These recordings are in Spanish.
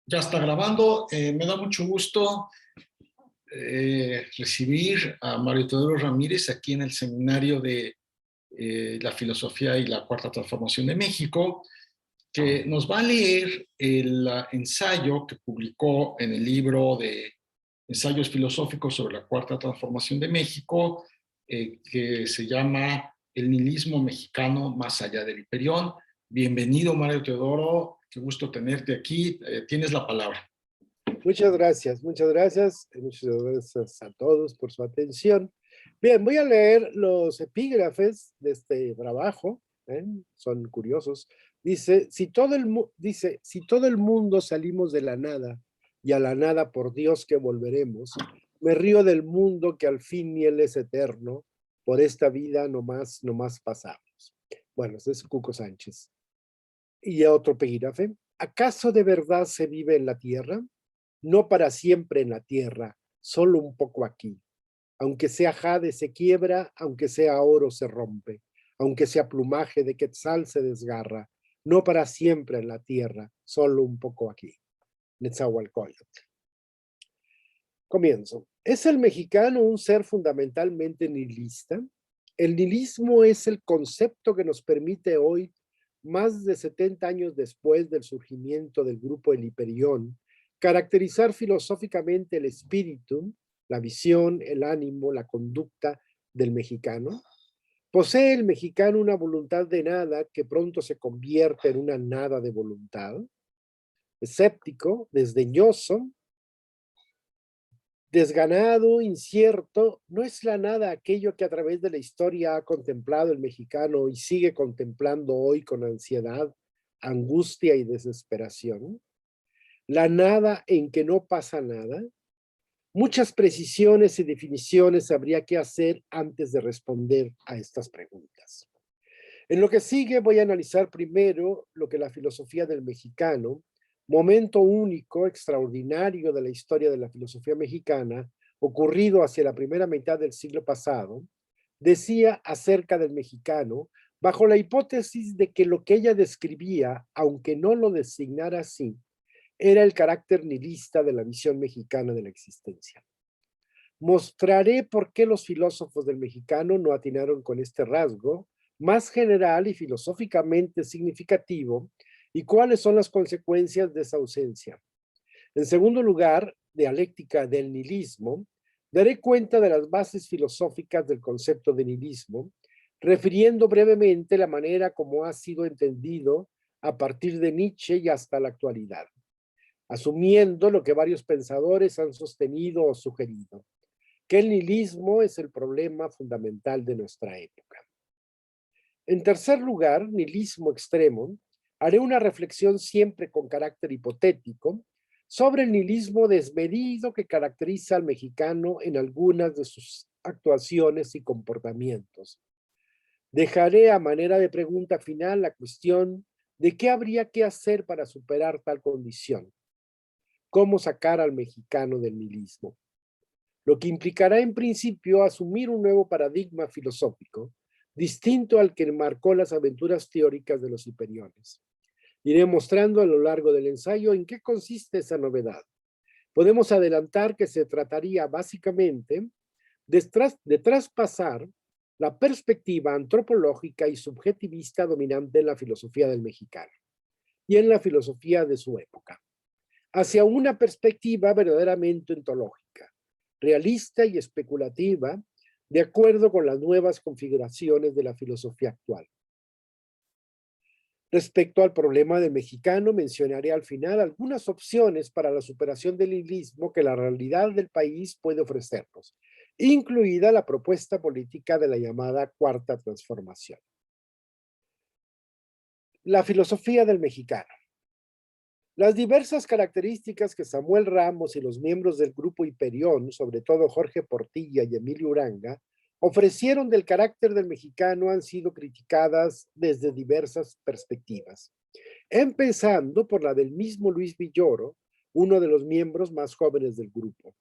Ya está grabando. Me da mucho gusto recibir a Mario Teodoro Ramírez aquí en el seminario de la filosofía y la cuarta transformación de México, que nos va a leer el ensayo que publicó en el libro de ensayos filosóficos sobre la cuarta transformación de México, que se llama El nihilismo mexicano más allá del Hiperión. Bienvenido, Mario Teodoro. Qué gusto tenerte aquí. Tienes la palabra. Muchas gracias, muchas gracias. Muchas gracias a todos por su atención. Bien, voy a leer los epígrafes de este trabajo, son curiosos. Dice, si todo el mundo salimos de la nada, y a la nada por Dios que volveremos, me río del mundo que al fin ni él es eterno, por esta vida nomás pasamos. Bueno, este es Cuco Sánchez. Y otro epígrafe, ¿acaso de verdad se vive en la tierra? No para siempre en la tierra, solo un poco aquí. Aunque sea jade se quiebra, aunque sea oro se rompe, aunque sea plumaje de quetzal se desgarra, no para siempre en la tierra, solo un poco aquí. Netzahualcóyotl. Comienzo. ¿Es el mexicano un ser fundamentalmente nihilista? El nihilismo es el concepto que nos permite hoy, más de 70 años después del surgimiento del grupo El Hiperión, caracterizar filosóficamente el espíritu, la visión, el ánimo, la conducta del mexicano. ¿Posee el mexicano una voluntad de nada que pronto se convierte en una nada de voluntad? Escéptico, desdeñoso, desganado, incierto, ¿no es la nada aquello que a través de la historia ha contemplado el mexicano y sigue contemplando hoy con ansiedad, angustia y desesperación? La nada en que no pasa nada. Muchas precisiones y definiciones habría que hacer antes de responder a estas preguntas. En lo que sigue voy a analizar primero lo que la filosofía del mexicano, momento único, extraordinario de la historia de la filosofía mexicana, ocurrido hacia la primera mitad del siglo pasado, decía acerca del mexicano, bajo la hipótesis de que lo que ella describía, aunque no lo designara así, era el carácter nihilista de la visión mexicana de la existencia. Mostraré por qué los filósofos del mexicano no atinaron con este rasgo más general y filosóficamente significativo y cuáles son las consecuencias de esa ausencia. En segundo lugar, dialéctica del nihilismo, daré cuenta de las bases filosóficas del concepto de nihilismo, refiriendo brevemente la manera como ha sido entendido a partir de Nietzsche y hasta la actualidad, asumiendo lo que varios pensadores han sostenido o sugerido, que el nihilismo es el problema fundamental de nuestra época. En tercer lugar, nihilismo extremo, haré una reflexión siempre con carácter hipotético sobre el nihilismo desmedido que caracteriza al mexicano en algunas de sus actuaciones y comportamientos. Dejaré a manera de pregunta final la cuestión de qué habría que hacer para superar tal condición. ¿Cómo sacar al mexicano del nihilismo? Lo que implicará en principio asumir un nuevo paradigma filosófico, distinto al que marcó las aventuras teóricas de los hiperiones. Iré mostrando a lo largo del ensayo en qué consiste esa novedad. Podemos adelantar que se trataría básicamente de traspasar la perspectiva antropológica y subjetivista dominante en la filosofía del mexicano y en la filosofía de su época, hacia una perspectiva verdaderamente ontológica, realista y especulativa, de acuerdo con las nuevas configuraciones de la filosofía actual. Respecto al problema del mexicano, mencionaré al final algunas opciones para la superación del nihilismo que la realidad del país puede ofrecernos, incluida la propuesta política de la llamada Cuarta Transformación. La filosofía del mexicano. Las diversas características que Samuel Ramos y los miembros del grupo Hiperión, sobre todo Jorge Portilla y Emilio Uranga, ofrecieron del carácter del mexicano han sido criticadas desde diversas perspectivas, empezando por la del mismo Luis Villoro, uno de los miembros más jóvenes del grupo.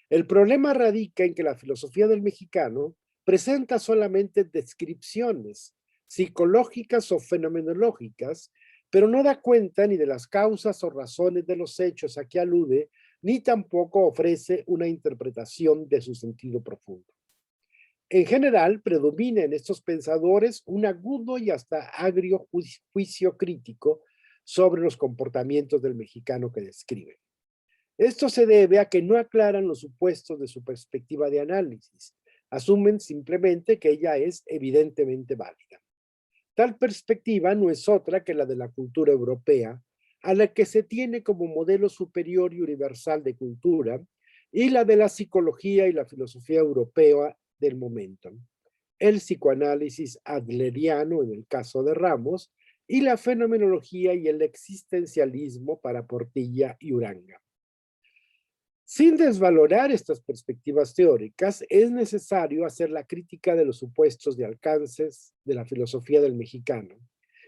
El problema radica en que la filosofía del mexicano presenta solamente descripciones, psicológicas o fenomenológicas, pero no da cuenta ni de las causas o razones de los hechos a que alude, ni tampoco ofrece una interpretación de su sentido profundo. En general, predomina en estos pensadores un agudo y hasta agrio juicio crítico sobre los comportamientos del mexicano que describen. Esto se debe a que no aclaran los supuestos de su perspectiva de análisis, asumen simplemente que ella es evidentemente válida. Tal perspectiva no es otra que la de la cultura europea, a la que se tiene como modelo superior y universal de cultura, y la de la psicología y la filosofía europea del momento. El psicoanálisis adleriano en el caso de Ramos, y la fenomenología y el existencialismo para Portilla y Uranga. Sin desvalorar estas perspectivas teóricas, es necesario hacer la crítica de los supuestos de alcances de la filosofía del mexicano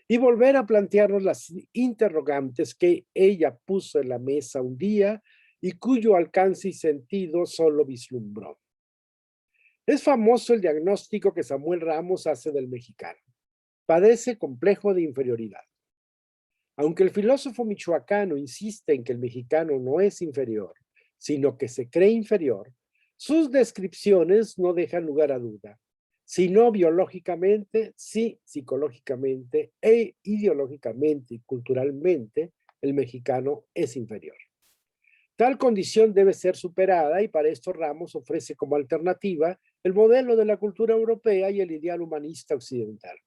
y volver a plantearnos las interrogantes que ella puso en la mesa un día y cuyo alcance y sentido solo vislumbró. Es famoso el diagnóstico que Samuel Ramos hace del mexicano. Padece complejo de inferioridad. Aunque el filósofo michoacano insiste en que el mexicano no es inferior, sino que se cree inferior, sus descripciones no dejan lugar a duda. Si no biológicamente, sí psicológicamente e ideológicamente y culturalmente, el mexicano es inferior. Tal condición debe ser superada y para esto Ramos ofrece como alternativa el modelo de la cultura europea y el ideal humanista occidental.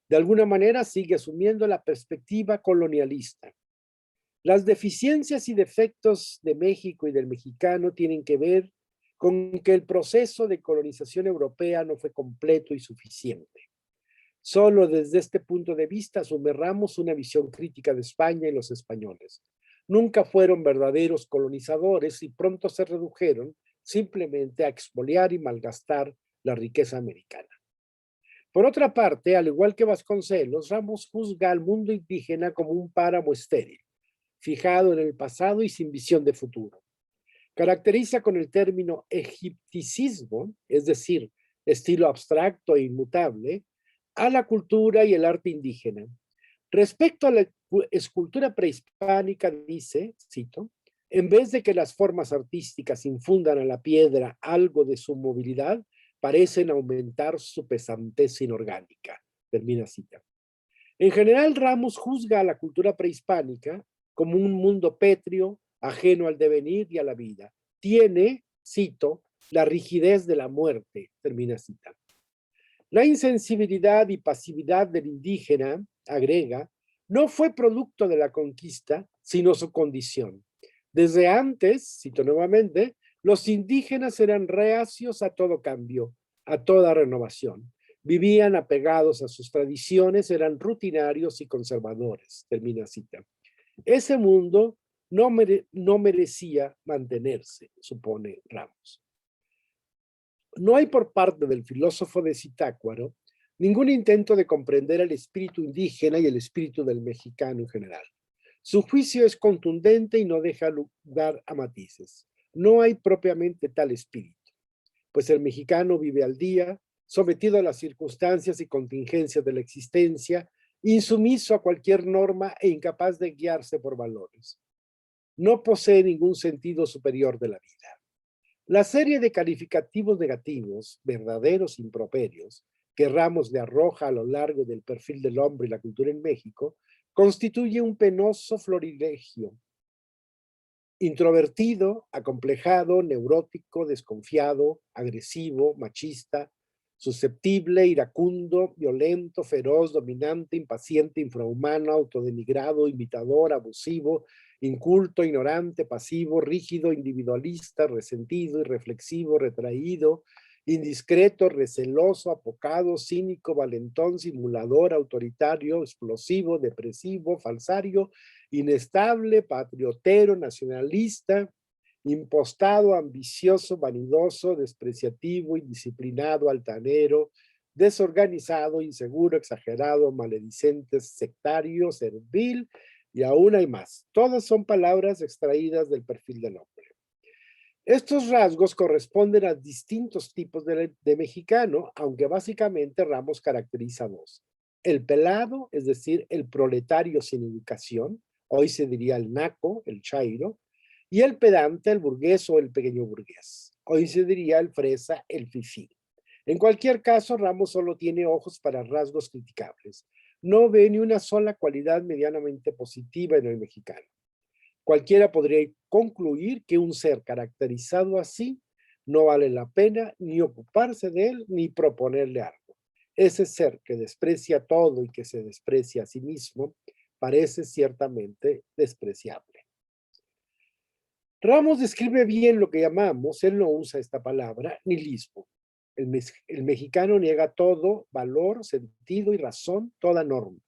De alguna manera sigue asumiendo la perspectiva colonialista. Las deficiencias y defectos de México y del mexicano tienen que ver con que el proceso de colonización europea no fue completo y suficiente. Solo desde este punto de vista asume Ramos una visión crítica de España y los españoles. Nunca fueron verdaderos colonizadores y pronto se redujeron simplemente a expoliar y malgastar la riqueza americana. Por otra parte, al igual que Vasconcelos, Ramos juzga al mundo indígena como un páramo estéril, fijado en el pasado y sin visión de futuro. Caracteriza con el término egipticismo, es decir, estilo abstracto e inmutable, a la cultura y el arte indígena. Respecto a la escultura prehispánica, dice, cito, en vez de que las formas artísticas infundan a la piedra algo de su movilidad, parecen aumentar su pesantez inorgánica. Termina cita. En general, Ramos juzga a la cultura prehispánica como un mundo pétreo, ajeno al devenir y a la vida. Tiene, cito, la rigidez de la muerte. Termina cita. La insensibilidad y pasividad del indígena, agrega, no fue producto de la conquista, sino su condición. Desde antes, cito nuevamente, los indígenas eran reacios a todo cambio, a toda renovación. Vivían apegados a sus tradiciones, eran rutinarios y conservadores. Termina cita. Ese mundo no merecía mantenerse, supone Ramos. No hay por parte del filósofo de Zitácuaro ningún intento de comprender el espíritu indígena y el espíritu del mexicano en general. Su juicio es contundente y no deja lugar a matices. No hay propiamente tal espíritu, pues el mexicano vive al día, sometido a las circunstancias y contingencias de la existencia, insumiso a cualquier norma e incapaz de guiarse por valores. No posee ningún sentido superior de la vida. La serie de calificativos negativos, verdaderos improperios, que Ramos le arroja a lo largo del perfil del hombre y la cultura en México, constituye un penoso florilegio. Introvertido, acomplejado, neurótico, desconfiado, agresivo, machista, susceptible, iracundo, violento, feroz, dominante, impaciente, infrahumano, autodenigrado, imitador, abusivo, inculto, ignorante, pasivo, rígido, individualista, resentido, irreflexivo, retraído, indiscreto, receloso, apocado, cínico, valentón, simulador, autoritario, explosivo, depresivo, falsario, inestable, patriotero, nacionalista, impostado, ambicioso, vanidoso, despreciativo, indisciplinado, altanero, desorganizado, inseguro, exagerado, maledicente, sectario, servil, y aún hay más. Todas son palabras extraídas del perfil del hombre. Estos rasgos corresponden a distintos tipos de mexicano, aunque básicamente Ramos caracteriza dos: el pelado, es decir, el proletario sin educación, hoy se diría el naco, el chairo, y el pedante, el burgués o el pequeño burgués, hoy se diría el fresa, el fifí. En cualquier caso, Ramos solo tiene ojos para rasgos criticables. No ve ni una sola cualidad medianamente positiva en el mexicano. Cualquiera podría concluir que un ser caracterizado así no vale la pena ni ocuparse de él ni proponerle algo. Ese ser que desprecia todo y que se desprecia a sí mismo parece ciertamente despreciable. Ramos describe bien lo que llamamos, él no usa esta palabra, nihilismo. El mexicano niega todo valor, sentido y razón, toda norma.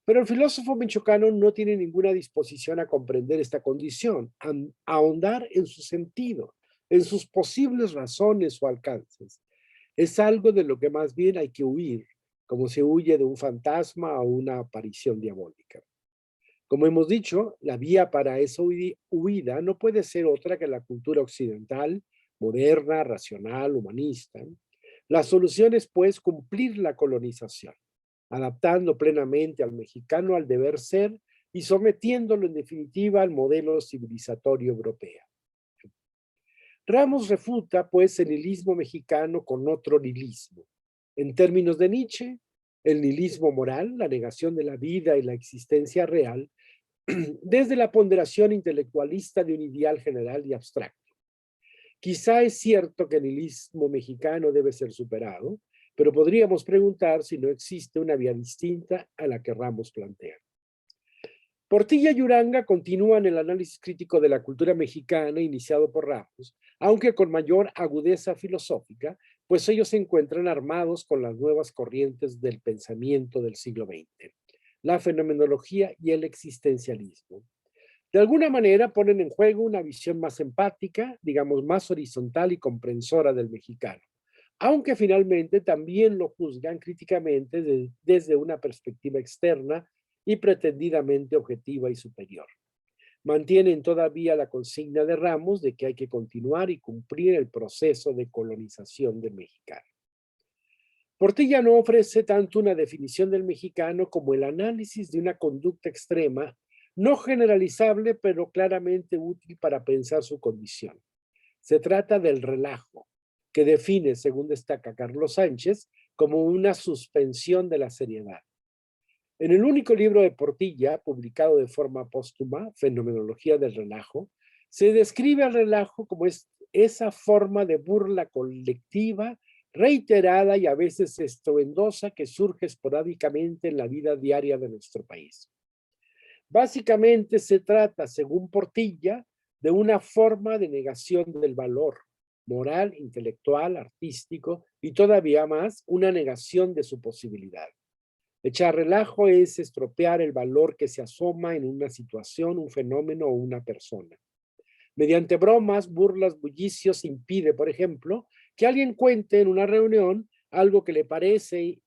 Pero el filósofo michoacano no tiene ninguna disposición a comprender esta condición, a ahondar en su sentido, en sus posibles razones o alcances. Es algo de lo que más bien hay que huir, como se huye de un fantasma o una aparición diabólica. Como hemos dicho, la vía para esa huida no puede ser otra que la cultura occidental, moderna, racional, humanista. La solución es, pues, cumplir la colonización, adaptando plenamente al mexicano al deber ser y sometiéndolo en definitiva al modelo civilizatorio europeo. Ramos refuta, pues, el nihilismo mexicano con otro nihilismo. En términos de Nietzsche, el nihilismo moral, la negación de la vida y la existencia real, desde la ponderación intelectualista de un ideal general y abstracto. Quizá es cierto que el nihilismo mexicano debe ser superado, pero podríamos preguntar si no existe una vía distinta a la que Ramos plantea. Portilla y Uranga continúan el análisis crítico de la cultura mexicana iniciado por Ramos, aunque con mayor agudeza filosófica, pues ellos se encuentran armados con las nuevas corrientes del pensamiento del siglo XX, la fenomenología y el existencialismo. De alguna manera ponen en juego una visión más empática, digamos más horizontal y comprensora del mexicano, aunque finalmente también lo juzgan críticamente desde una perspectiva externa y pretendidamente objetiva y superior. Mantienen todavía la consigna de Ramos de que hay que continuar y cumplir el proceso de colonización del mexicano. Portilla no ofrece tanto una definición del mexicano como el análisis de una conducta extrema, no generalizable, pero claramente útil para pensar su condición. Se trata del relajo, que define, según destaca Carlos Sánchez, como una suspensión de la seriedad. En el único libro de Portilla, publicado de forma póstuma, Fenomenología del relajo, se describe al relajo como esa forma de burla colectiva, reiterada y a veces estruendosa que surge esporádicamente en la vida diaria de nuestro país. Básicamente se trata, según Portilla, de una forma de negación del valor moral, intelectual, artístico y todavía más una negación de su posibilidad. Echar relajo es estropear el valor que se asoma en una situación, un fenómeno o una persona. Mediante bromas, burlas, bullicios, impide, por ejemplo, que alguien cuente en una reunión algo que le parece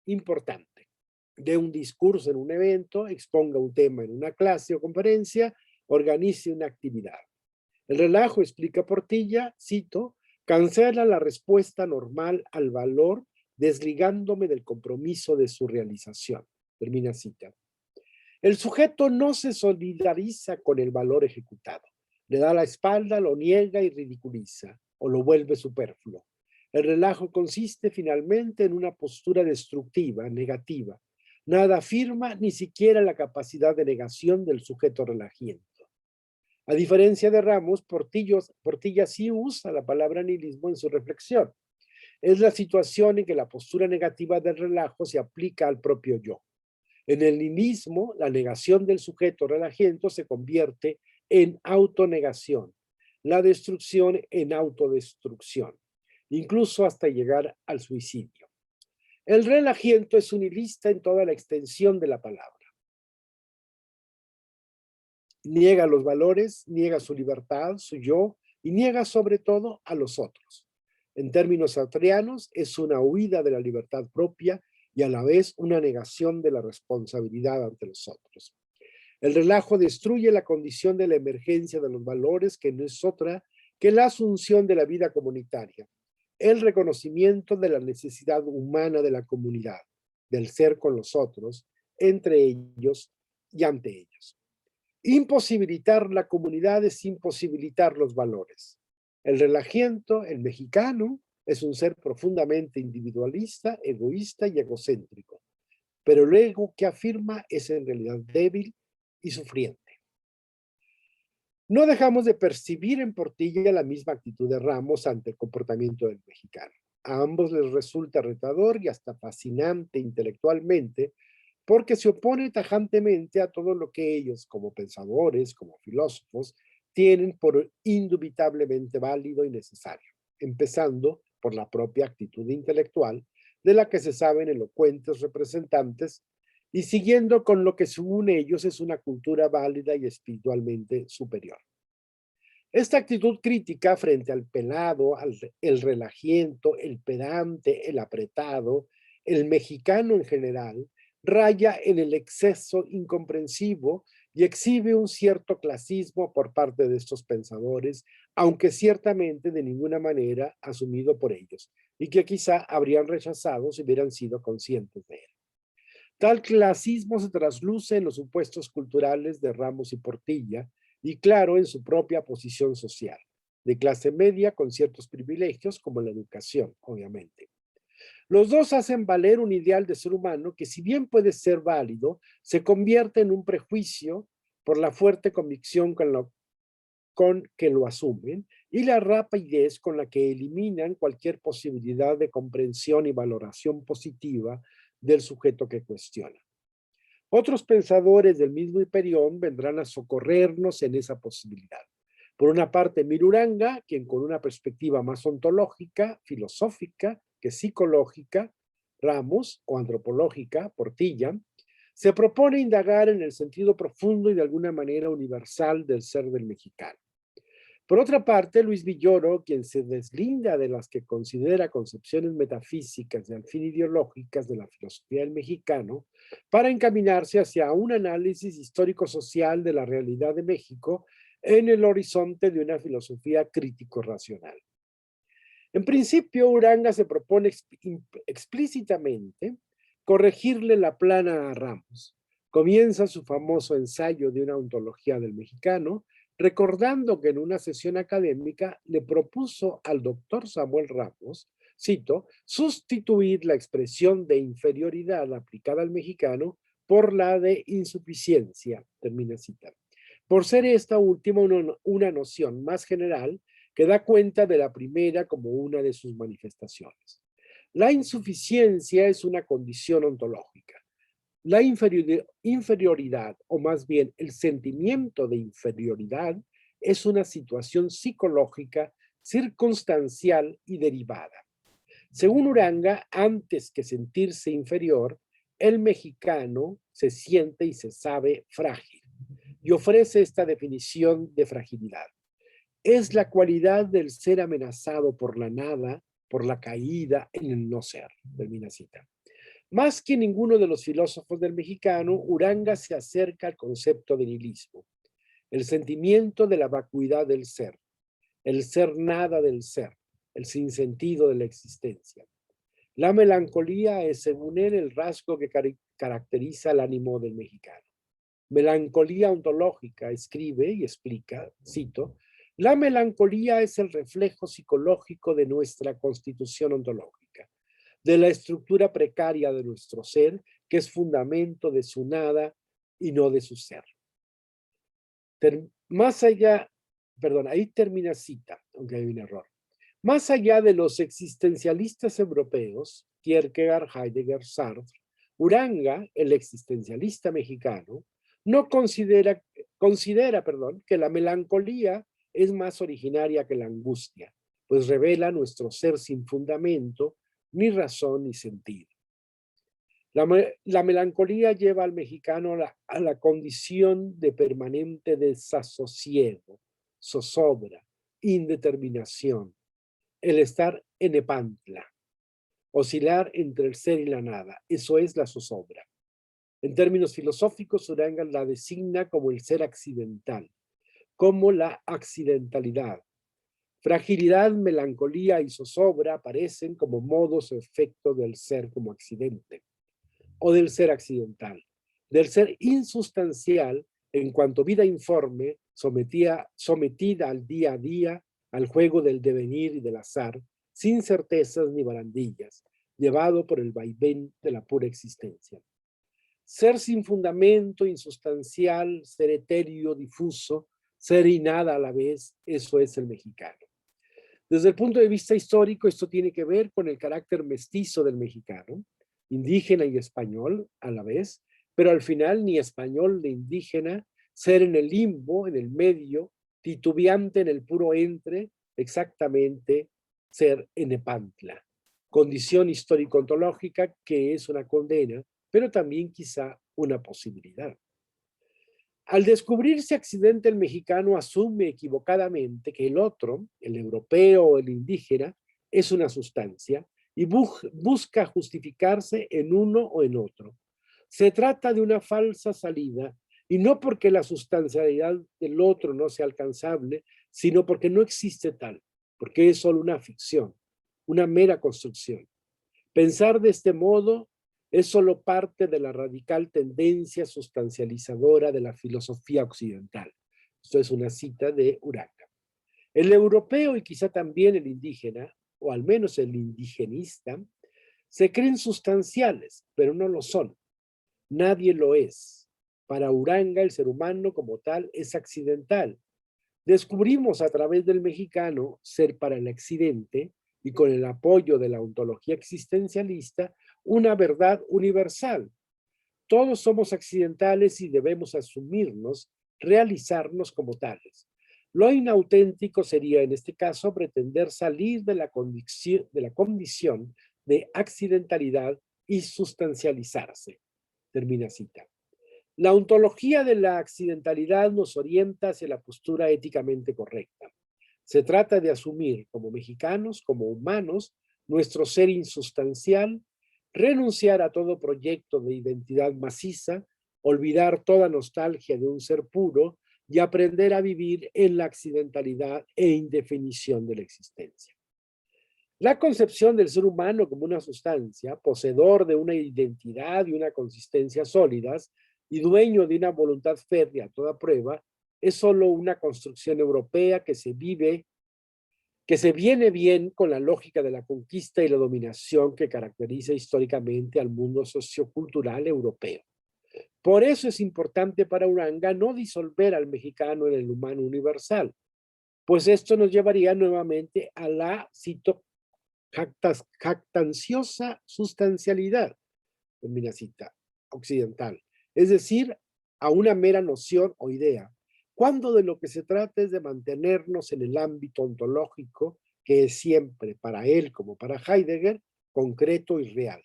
importante. Dé un discurso en un evento, exponga un tema en una clase o conferencia, organice una actividad. El relajo, explica Portilla, cito, cancela la respuesta normal al valor desligándome del compromiso de su realización. Termina cita. El sujeto no se solidariza con el valor ejecutado. Le da la espalda, lo niega y ridiculiza, o lo vuelve superfluo. El relajo consiste finalmente en una postura destructiva, negativa. Nada afirma ni siquiera la capacidad de negación del sujeto relajiento. A diferencia de Ramos, Portilla sí usa la palabra nihilismo en su reflexión. Es la situación en que la postura negativa del relajo se aplica al propio yo. En el nihilismo, la negación del sujeto relajiento se convierte en autonegación, la destrucción en autodestrucción, incluso hasta llegar al suicidio. El relajiento es un nihilista en toda la extensión de la palabra. Niega los valores, niega su libertad, su yo, y niega sobre todo a los otros. En términos sartreanos, es una huida de la libertad propia y a la vez una negación de la responsabilidad ante los otros. El relajo destruye la condición de la emergencia de los valores, que no es otra que la asunción de la vida comunitaria, el reconocimiento de la necesidad humana de la comunidad, del ser con los otros, entre ellos y ante ellos. Imposibilitar la comunidad es imposibilitar los valores. El relajiento, el mexicano, es un ser profundamente individualista, egoísta y egocéntrico, pero el ego que afirma es en realidad débil y sufriente. No dejamos de percibir en Portilla la misma actitud de Ramos ante el comportamiento del mexicano. A ambos les resulta retador y hasta fascinante intelectualmente porque se opone tajantemente a todo lo que ellos, como pensadores, como filósofos, tienen por indubitablemente válido y necesario, empezando por la propia actitud intelectual, de la que se saben elocuentes representantes, y siguiendo con lo que según ellos es una cultura válida y espiritualmente superior. Esta actitud crítica frente al pelado, el relajiento, el pedante, el apretado, el mexicano en general, raya en el exceso incomprensivo y exhibe un cierto clasismo por parte de estos pensadores, aunque ciertamente de ninguna manera asumido por ellos, y que quizá habrían rechazado si hubieran sido conscientes de él. Tal clasismo se trasluce en los supuestos culturales de Ramos y Portilla, y claro, en su propia posición social, de clase media con ciertos privilegios como la educación, obviamente. Los dos hacen valer un ideal de ser humano que, si bien puede ser válido, se convierte en un prejuicio por la fuerte convicción con que lo asumen y la rapidez con la que eliminan cualquier posibilidad de comprensión y valoración positiva del sujeto que cuestiona. Otros pensadores del mismo Hiperión vendrán a socorrernos en esa posibilidad. Por una parte, Miruranga, quien con una perspectiva más ontológica, filosófica que psicológica, Ramos, o antropológica, Portilla, se propone indagar en el sentido profundo y de alguna manera universal del ser del mexicano. Por otra parte, Luis Villoro, quien se deslinda de las que considera concepciones metafísicas y al fin ideológicas de la filosofía del mexicano, para encaminarse hacia un análisis histórico-social de la realidad de México en el horizonte de una filosofía crítico-racional. En principio, Uranga se propone explícitamente corregirle la plana a Ramos. Comienza su famoso ensayo de una ontología del mexicano, recordando que en una sesión académica le propuso al doctor Samuel Ramos, cito, sustituir la expresión de inferioridad aplicada al mexicano por la de insuficiencia, termina cita, por ser esta última una noción más general que da cuenta de la primera como una de sus manifestaciones. La insuficiencia es una condición ontológica. La inferioridad, o más bien el sentimiento de inferioridad, es una situación psicológica, circunstancial y derivada. Según Uranga, antes que sentirse inferior, el mexicano se siente y se sabe frágil, y ofrece esta definición de fragilidad. Es la cualidad del ser amenazado por la nada, por la caída en el no ser, termina cita. Más que ninguno de los filósofos del mexicano, Uranga se acerca al concepto de nihilismo, el sentimiento de la vacuidad del ser, el ser nada del ser, el sinsentido de la existencia. La melancolía es, según él, el rasgo que caracteriza el ánimo del mexicano. Melancolía ontológica, escribe y explica, cito, la melancolía es el reflejo psicológico de nuestra constitución ontológica, de la estructura precaria de nuestro ser, que es fundamento de su nada y no de su ser. Más allá, perdón, ahí termina cita, aunque hay un error. Más allá de los existencialistas europeos, Kierkegaard, Heidegger, Sartre, Uranga, el existencialista mexicano, no considera que la melancolía es más originaria que la angustia, pues revela nuestro ser sin fundamento, ni razón ni sentido. La melancolía lleva al mexicano a la condición de permanente desasosiego, zozobra, indeterminación, el estar en Epantla, oscilar entre el ser y la nada, eso es la zozobra. En términos filosóficos, Uranga la designa como el ser accidental, como la accidentalidad. Fragilidad, melancolía y zozobra aparecen como modos o efectos del ser como accidente. o del ser accidental, del ser insustancial en cuanto vida informe sometida al día a día, al juego del devenir y del azar, sin certezas ni barandillas, llevado por el vaivén de la pura existencia. Ser sin fundamento, insustancial, ser etéreo, difuso, ser y nada a la vez, eso es el mexicano. Desde el punto de vista histórico, esto tiene que ver con el carácter mestizo del mexicano, indígena y español a la vez, pero al final ni español ni indígena, ser en el limbo, en el medio, titubeante en el puro entre, exactamente ser en Epantla. Condición histórico-ontológica que es una condena, pero también quizá una posibilidad. Al descubrirse accidente, el mexicano asume equivocadamente que el otro, el europeo o el indígena, es una sustancia y busca justificarse en uno o en otro. Se trata de una falsa salida y no porque la sustancialidad del otro no sea alcanzable, sino porque no existe tal, porque es solo una ficción, una mera construcción. Pensar de este modo es solo parte de la radical tendencia sustancializadora de la filosofía occidental. Esto es una cita de Uranga. El europeo y quizá también el indígena, o al menos el indigenista, se creen sustanciales, pero no lo son. Nadie lo es. Para Uranga, el ser humano como tal es accidental. Descubrimos a través del mexicano ser para el accidente y con el apoyo de la ontología existencialista una verdad universal. Todos somos accidentales y debemos asumirnos, realizarnos como tales. Lo inauténtico sería en este caso pretender salir de la condición de accidentalidad y sustancializarse. Termina cita. La ontología de la accidentalidad nos orienta hacia la postura éticamente correcta. Se trata de asumir como mexicanos, como humanos, nuestro ser insustancial, renunciar a todo proyecto de identidad maciza, olvidar toda nostalgia de un ser puro y aprender a vivir en la accidentalidad e indefinición de la existencia. La concepción del ser humano como una sustancia, poseedor de una identidad y una consistencia sólidas y dueño de una voluntad férrea a toda prueba, es solo una construcción europea que se viene bien con la lógica de la conquista y la dominación que caracteriza históricamente al mundo sociocultural europeo. Por eso es importante para Uranga no disolver al mexicano en el humano universal, pues esto nos llevaría nuevamente a la, cito, jactanciosa sustancialidad, termina cita, occidental, es decir, a una mera noción o idea, cuando de lo que se trata es de mantenernos en el ámbito ontológico que es siempre, para él como para Heidegger, concreto y real.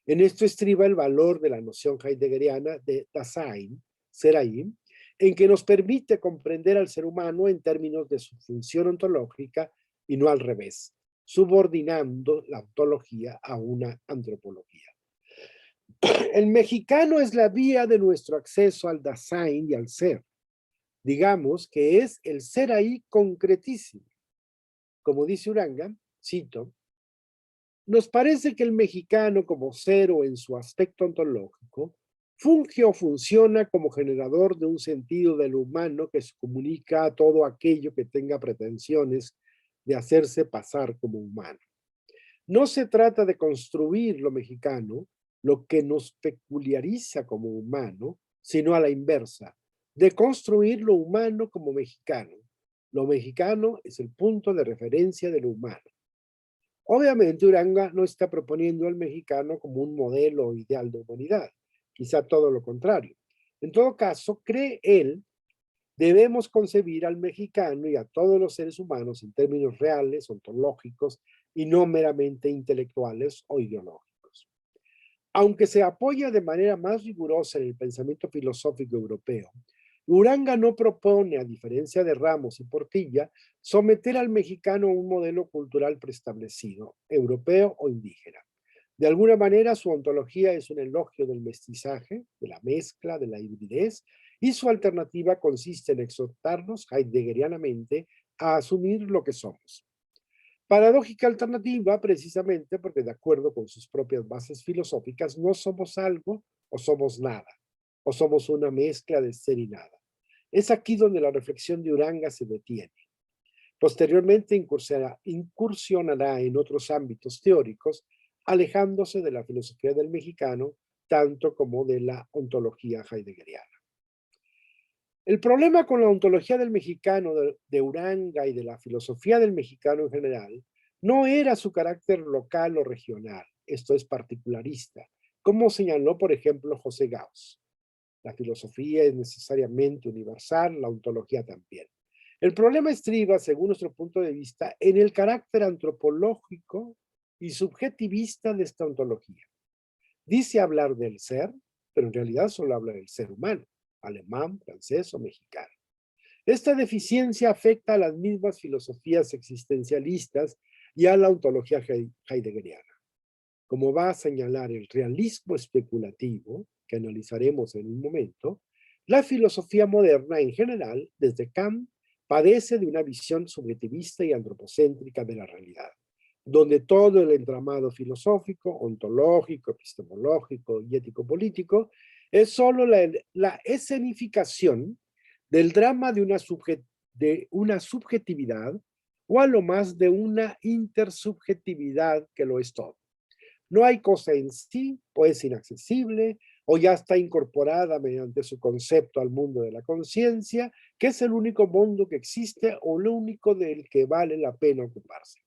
En esto estriba el valor de la noción heideggeriana de Dasein, ser ahí, en que nos permite comprender al ser humano en términos de su función ontológica y no al revés, subordinando la ontología a una antropología. El mexicano es la vía de nuestro acceso al Dasein y al ser. Digamos que es el ser ahí concretísimo. Como dice Uranga, cito, nos parece que el mexicano como cero en su aspecto ontológico funge o funciona como generador de un sentido del humano que se comunica a todo aquello que tenga pretensiones de hacerse pasar como humano. No se trata de construir lo mexicano, lo que nos peculiariza como humano, sino a la inversa, de construir lo humano como mexicano. Lo mexicano es el punto de referencia de lo humano. Obviamente Uranga no está proponiendo al mexicano como un modelo ideal de humanidad, quizá todo lo contrario. En todo caso, cree él, debemos concebir al mexicano y a todos los seres humanos en términos reales, ontológicos y no meramente intelectuales o ideológicos. Aunque se apoya de manera más rigurosa en el pensamiento filosófico europeo, Uranga no propone, a diferencia de Ramos y Portilla, someter al mexicano a un modelo cultural preestablecido, europeo o indígena. De alguna manera, su ontología es un elogio del mestizaje, de la mezcla, de la hibridez, y su alternativa consiste en exhortarnos heideggerianamente a asumir lo que somos. Paradójica alternativa, precisamente porque de acuerdo con sus propias bases filosóficas, no somos algo o somos nada, o somos una mezcla de ser y nada. Es aquí donde la reflexión de Uranga se detiene. Posteriormente incursionará en otros ámbitos teóricos, alejándose de la filosofía del mexicano, tanto como de la ontología heideggeriana. El problema con la ontología del mexicano, de Uranga y de la filosofía del mexicano en general, no era su carácter local o regional, esto es particularista, como señaló, por ejemplo, José Gauss. La filosofía es necesariamente universal, la ontología también. El problema estriba, según nuestro punto de vista, en el carácter antropológico y subjetivista de esta ontología. Dice hablar del ser, pero en realidad solo habla del ser humano, alemán, francés o mexicano. Esta deficiencia afecta a las mismas filosofías existencialistas y a la ontología heideggeriana. Como va a señalar el realismo especulativo, que analizaremos en un momento, la filosofía moderna en general, desde Kant, padece de una visión subjetivista y antropocéntrica de la realidad, donde todo el entramado filosófico, ontológico, epistemológico y ético-político es solo la escenificación del drama de una subjetividad o a lo más de una intersubjetividad que lo es todo. No hay cosa en sí, o es inaccesible, o ya está incorporada mediante su concepto al mundo de la conciencia, que es el único mundo que existe o lo único del que vale la pena ocuparse.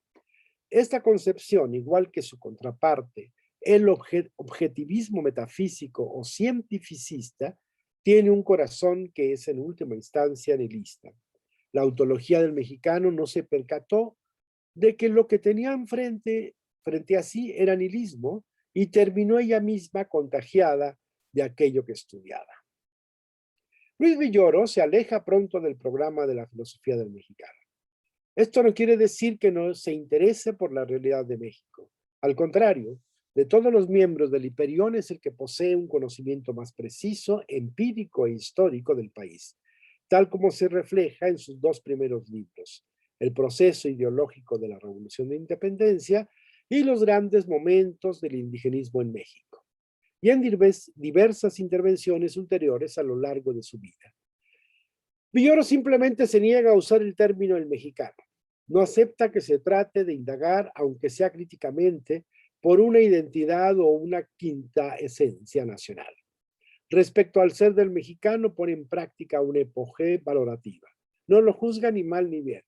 Esta concepción, igual que su contraparte, el objetivismo metafísico o cientificista, tiene un corazón que es en última instancia nihilista. La ontología del mexicano no se percató de que lo que tenía frente a sí era nihilismo y terminó ella misma contagiada de aquello que estudiaba. Luis Villoro se aleja pronto del programa de la filosofía del mexicano. Esto no quiere decir que no se interese por la realidad de México. Al contrario, de todos los miembros del Hiperión es el que posee un conocimiento más preciso, empírico e histórico del país, tal como se refleja en sus dos primeros libros, El proceso ideológico de la Revolución de Independencia y los grandes momentos del indigenismo en México, y en diversas intervenciones ulteriores a lo largo de su vida. Villoro simplemente se niega a usar el término el mexicano. No acepta que se trate de indagar, aunque sea críticamente, por una identidad o una quinta esencia nacional. Respecto al ser del mexicano, pone en práctica una epogé valorativa. No lo juzga ni mal ni bien.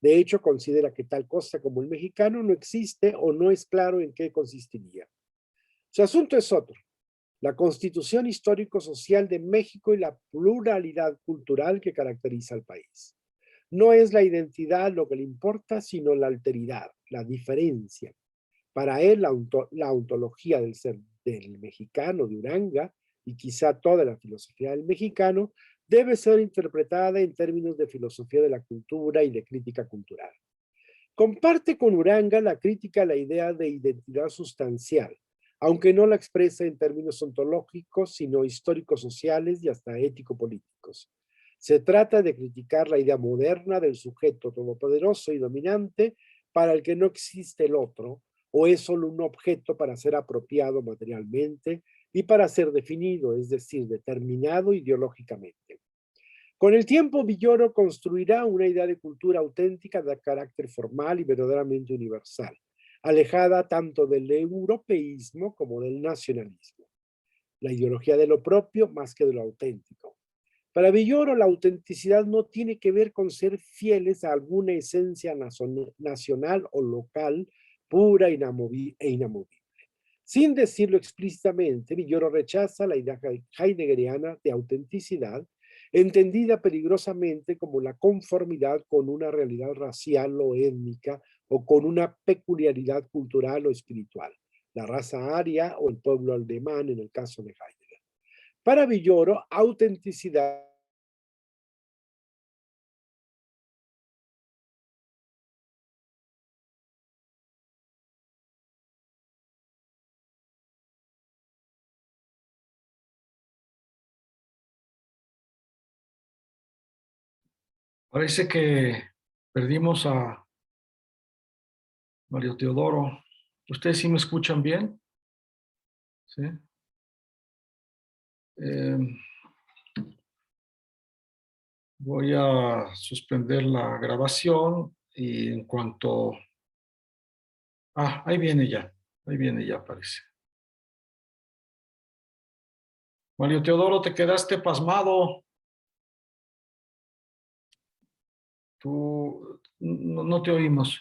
De hecho, considera que tal cosa como el mexicano no existe o no es claro en qué consistiría. Su asunto es otro: la constitución histórico-social de México y la pluralidad cultural que caracteriza al país. No es la identidad lo que le importa, sino la alteridad, la diferencia. Para él, la ontología del ser del mexicano de Uranga, y quizá toda la filosofía del mexicano, debe ser interpretada en términos de filosofía de la cultura y de crítica cultural. Comparte con Uranga la crítica a la idea de identidad sustancial, aunque no la expresa en términos ontológicos, sino históricos sociales y hasta ético-políticos. Se trata de criticar la idea moderna del sujeto todopoderoso y dominante para el que no existe el otro, o es solo un objeto para ser apropiado materialmente y para ser definido, es decir, determinado ideológicamente. Con el tiempo, Villoro construirá una idea de cultura auténtica de carácter formal y verdaderamente universal, alejada tanto del europeísmo como del nacionalismo. La ideología de lo propio más que de lo auténtico. Para Villoro, la autenticidad no tiene que ver con ser fieles a alguna esencia nacional o local, pura e inamovible. Sin decirlo explícitamente, Villoro rechaza la idea heideggeriana de autenticidad, entendida peligrosamente como la conformidad con una realidad racial o étnica o con una peculiaridad cultural o espiritual, la raza aria o el pueblo alemán en el caso de Heidegger. Para Villoro, autenticidad Parece que perdimos a Mario Teodoro. ¿Ustedes sí me escuchan bien? ¿Sí? Eh, Voy a suspender la grabación y en cuanto... Ah, ahí viene ya, parece. Mario Teodoro, te quedaste pasmado. Tú no te oímos.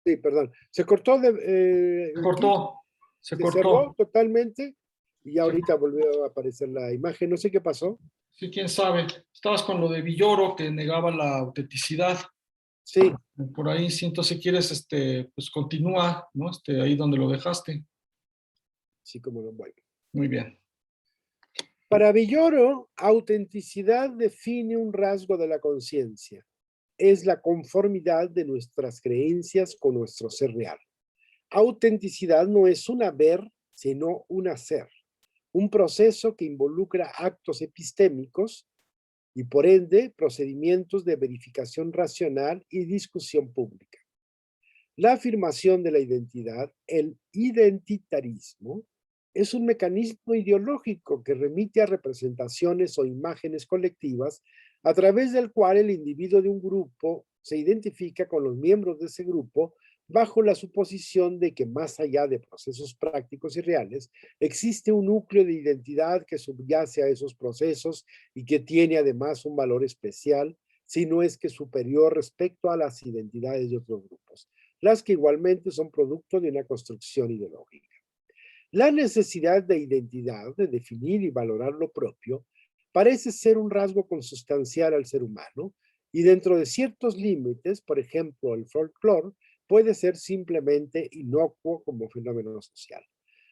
Sí, perdón. Se cortó Se el Teams, cortó, se se cerró cortó. totalmente y Se- ahorita volvió a aparecer la imagen. No sé qué pasó. sí, quién sabe. Estabas con lo de Villoro que negaba la autenticidad. Sí, Por ahí, si entonces quieres, pues continúa, ¿no? Ahí donde lo dejaste. sí, como no. Bueno. Muy bien. Para Villoro, autenticidad define un rasgo de la conciencia. Es la conformidad de nuestras creencias con nuestro ser real. Autenticidad no es un haber, sino un hacer. Un proceso que involucra actos epistémicos y por ende procedimientos de verificación racional y discusión pública. La afirmación de la identidad, el identitarismo, es un mecanismo ideológico que remite a representaciones o imágenes colectivas a través del cual el individuo de un grupo se identifica con los miembros de ese grupo bajo la suposición de que más allá de procesos prácticos y reales, existe un núcleo de identidad que subyace a esos procesos y que tiene además un valor especial, si no es que superior respecto a las identidades de otros grupos, las que igualmente son producto de una construcción ideológica. La necesidad de identidad, de definir y valorar lo propio, parece ser un rasgo consustancial al ser humano y dentro de ciertos límites, por ejemplo, el folclore, puede ser simplemente inocuo como fenómeno social.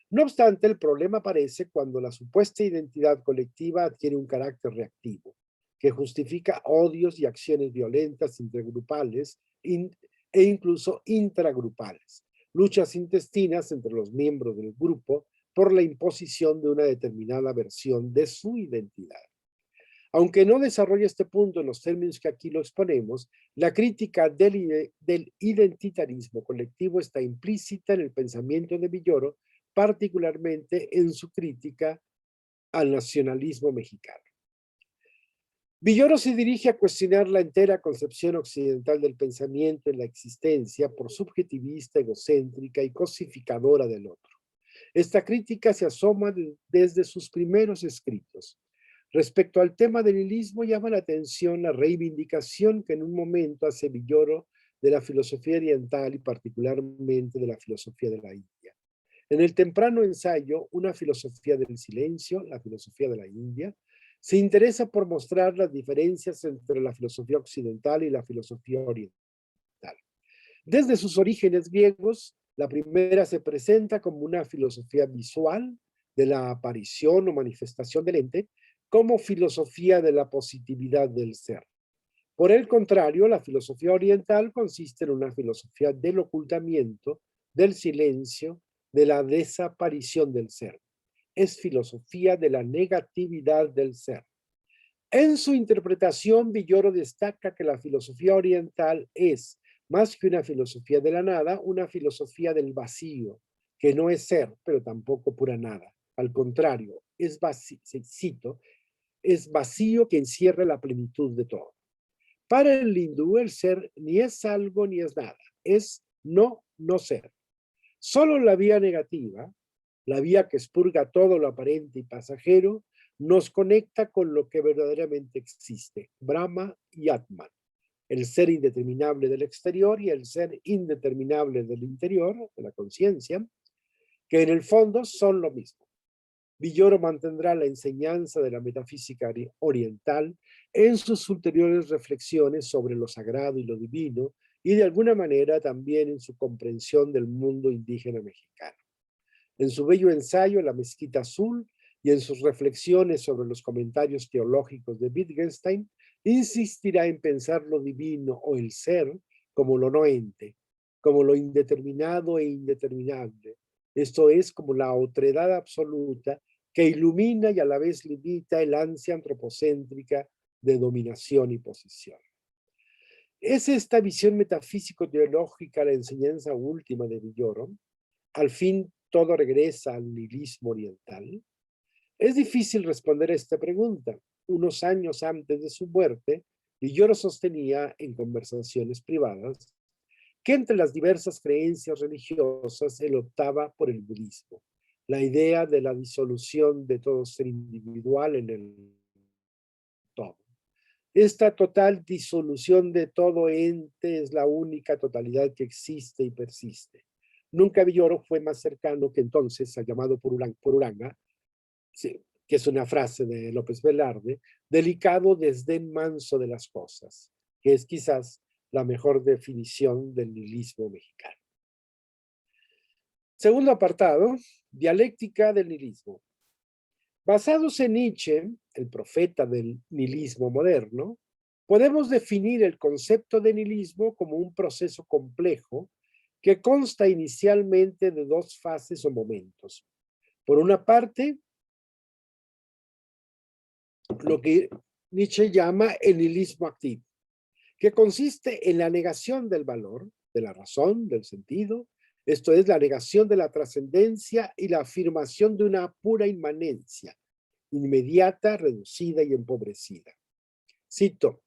No obstante, el problema aparece cuando la supuesta identidad colectiva adquiere un carácter reactivo, que justifica odios y acciones violentas intergrupales e incluso intragrupales, luchas intestinas entre los miembros del grupo por la imposición de una determinada versión de su identidad. Aunque no desarrolle este punto en los términos que aquí lo exponemos, la crítica del identitarismo colectivo está implícita en el pensamiento de Villoro, particularmente en su crítica al nacionalismo mexicano. Villoro se dirige a cuestionar la entera concepción occidental del pensamiento en la existencia por subjetivista, egocéntrica y cosificadora del otro. Esta crítica se asoma desde sus primeros escritos. Respecto al tema del nihilismo, llama la atención la reivindicación que en un momento hace Villoro de la filosofía oriental y particularmente de la filosofía de la India. En el temprano ensayo, Una filosofía del silencio, la filosofía de la India, se interesa por mostrar las diferencias entre la filosofía occidental y la filosofía oriental. Desde sus orígenes griegos, la primera se presenta como una filosofía visual de la aparición o manifestación del ente, como filosofía de la positividad del ser. Por el contrario, la filosofía oriental consiste en una filosofía del ocultamiento, del silencio, de la desaparición del ser. Es filosofía de la negatividad del ser. En su interpretación, Villoro destaca que la filosofía oriental es, más que una filosofía de la nada, una filosofía del vacío, que no es ser, pero tampoco pura nada. Al contrario, es vacío, cito, es vacío que encierra la plenitud de todo. Para el hindú, el ser ni es algo ni es nada, es no ser. Solo la vía negativa, la vía que expurga todo lo aparente y pasajero, nos conecta con lo que verdaderamente existe, Brahma y Atman, el ser indeterminable del exterior y el ser indeterminable del interior, de la conciencia, que en el fondo son lo mismo. Villoro mantendrá la enseñanza de la metafísica oriental en sus ulteriores reflexiones sobre lo sagrado y lo divino y de alguna manera también en su comprensión del mundo indígena mexicano. En su bello ensayo La Mezquita Azul y en sus reflexiones sobre los comentarios teológicos de Wittgenstein, insistirá en pensar lo divino o el ser como lo no ente, como lo indeterminado e indeterminable. Esto es como la otredad absoluta que ilumina y a la vez limita el ansia antropocéntrica de dominación y posesión. Es esta visión metafísico-teológica la enseñanza última de Villoro. Al fin todo regresa al nihilismo oriental. Es difícil responder a esta pregunta. Unos años antes de su muerte, Villoro sostenía en conversaciones privadas que entre las diversas creencias religiosas él optaba por el budismo, la idea de la disolución de todo ser individual en el todo. Esta total disolución de todo ente es la única totalidad que existe y persiste. Nunca Villoro fue más cercano que entonces al llamado Pururanga, sí, que es una frase de López Velarde, delicado desdén manso de las cosas, que es quizás la mejor definición del nihilismo mexicano. Segundo apartado, dialéctica del nihilismo. Basados en Nietzsche, el profeta del nihilismo moderno, podemos definir el concepto de nihilismo como un proceso complejo que consta inicialmente de dos fases o momentos. Por una parte, lo que Nietzsche llama el nihilismo activo, que consiste en la negación del valor, de la razón, del sentido, esto es, la negación de la trascendencia y la afirmación de una pura inmanencia, inmediata, reducida y empobrecida. Cito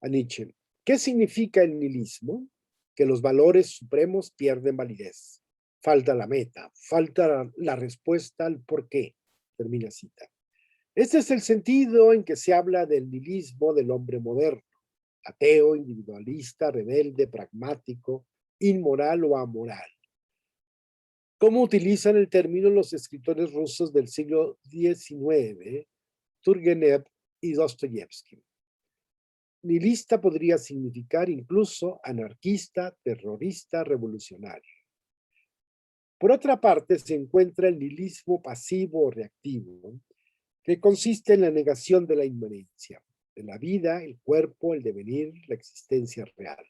a Nietzsche. ¿Qué significa el nihilismo? Que los valores supremos pierden validez. Falta la meta, falta la respuesta al por qué. Termina cita. Este es el sentido en que se habla del nihilismo del hombre moderno, ateo, individualista, rebelde, pragmático, inmoral o amoral. ¿Cómo utilizan el término los escritores rusos del siglo XIX, Turgenev y Dostoyevsky? Nihilista podría significar incluso anarquista, terrorista, revolucionario. Por otra parte, se encuentra el nihilismo pasivo o reactivo, que consiste en la negación de la inmanencia, de la vida, el cuerpo, el devenir, la existencia real,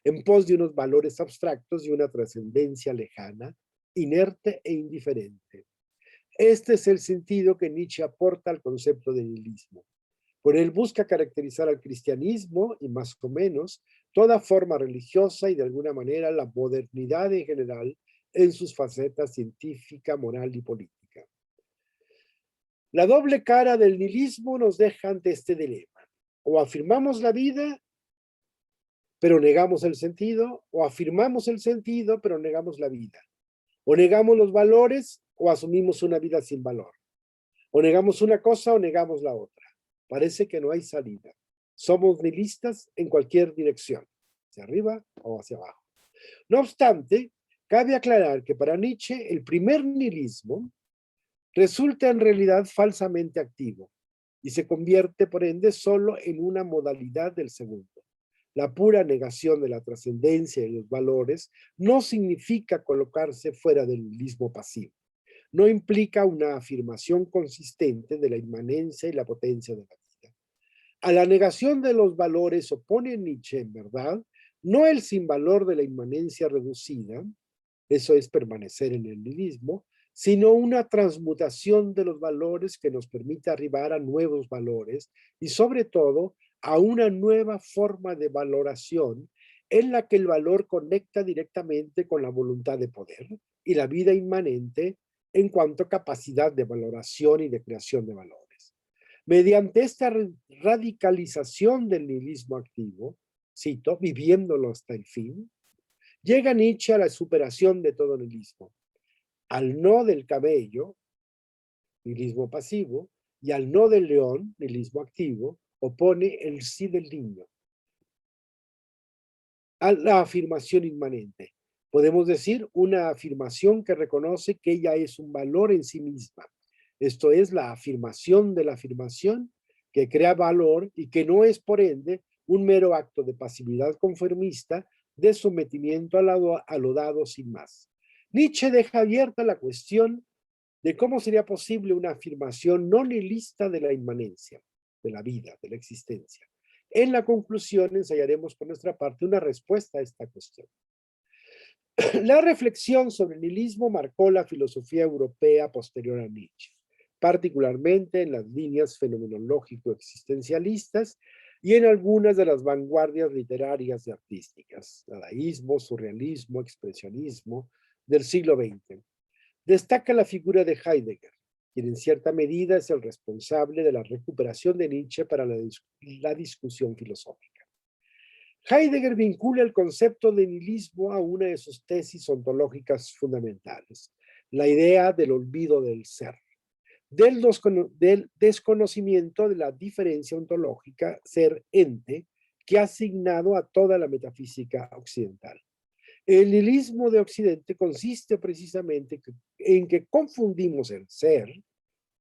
en pos de unos valores abstractos y una trascendencia lejana, inerte e indiferente. Este es el sentido que Nietzsche aporta al concepto de nihilismo. Por él busca caracterizar al cristianismo y más o menos toda forma religiosa y de alguna manera la modernidad en general en sus facetas científica, moral y política. La doble cara del nihilismo nos deja ante este dilema. O afirmamos la vida, pero negamos el sentido, o afirmamos el sentido, pero negamos la vida. O negamos los valores, o asumimos una vida sin valor. O negamos una cosa o negamos la otra. Parece que no hay salida. Somos nihilistas en cualquier dirección, hacia arriba o hacia abajo. No obstante, cabe aclarar que para Nietzsche el primer nihilismo resulta en realidad falsamente activo y se convierte por ende solo en una modalidad del segundo. La pura negación de la trascendencia y los valores no significa colocarse fuera del nihilismo pasivo. No implica una afirmación consistente de la inmanencia y la potencia de la vida. A la negación de los valores opone Nietzsche, en verdad, no el sin valor de la inmanencia reducida, eso es permanecer en el nihilismo, sino una transmutación de los valores que nos permite arribar a nuevos valores y sobre todo a una nueva forma de valoración en la que el valor conecta directamente con la voluntad de poder y la vida inmanente en cuanto a capacidad de valoración y de creación de valores. Mediante esta radicalización del nihilismo activo, cito, viviéndolo hasta el fin, llega Nietzsche a la superación de todo nihilismo. Al no del camello, nihilismo pasivo, y al no del león, nihilismo activo, opone el sí del niño a la afirmación inmanente. Podemos decir una afirmación que reconoce que ella es un valor en sí misma. Esto es la afirmación de la afirmación que crea valor y que no es por ende un mero acto de pasividad conformista de sometimiento a lo dado sin más. Nietzsche deja abierta la cuestión de cómo sería posible una afirmación no nihilista de la inmanencia, de la vida, de la existencia. En la conclusión ensayaremos por nuestra parte una respuesta a esta cuestión. La reflexión sobre el nihilismo marcó la filosofía europea posterior a Nietzsche, particularmente en las líneas fenomenológico-existencialistas y en algunas de las vanguardias literarias y artísticas, dadaísmo, surrealismo, expresionismo del siglo XX. Destaca la figura de Heidegger, quien en cierta medida es el responsable de la recuperación de Nietzsche para la discusión filosófica. Heidegger vincula el concepto de nihilismo a una de sus tesis ontológicas fundamentales, la idea del olvido del ser, del desconocimiento de la diferencia ontológica ser-ente que ha asignado a toda la metafísica occidental. El nihilismo de Occidente consiste precisamente en que confundimos el ser,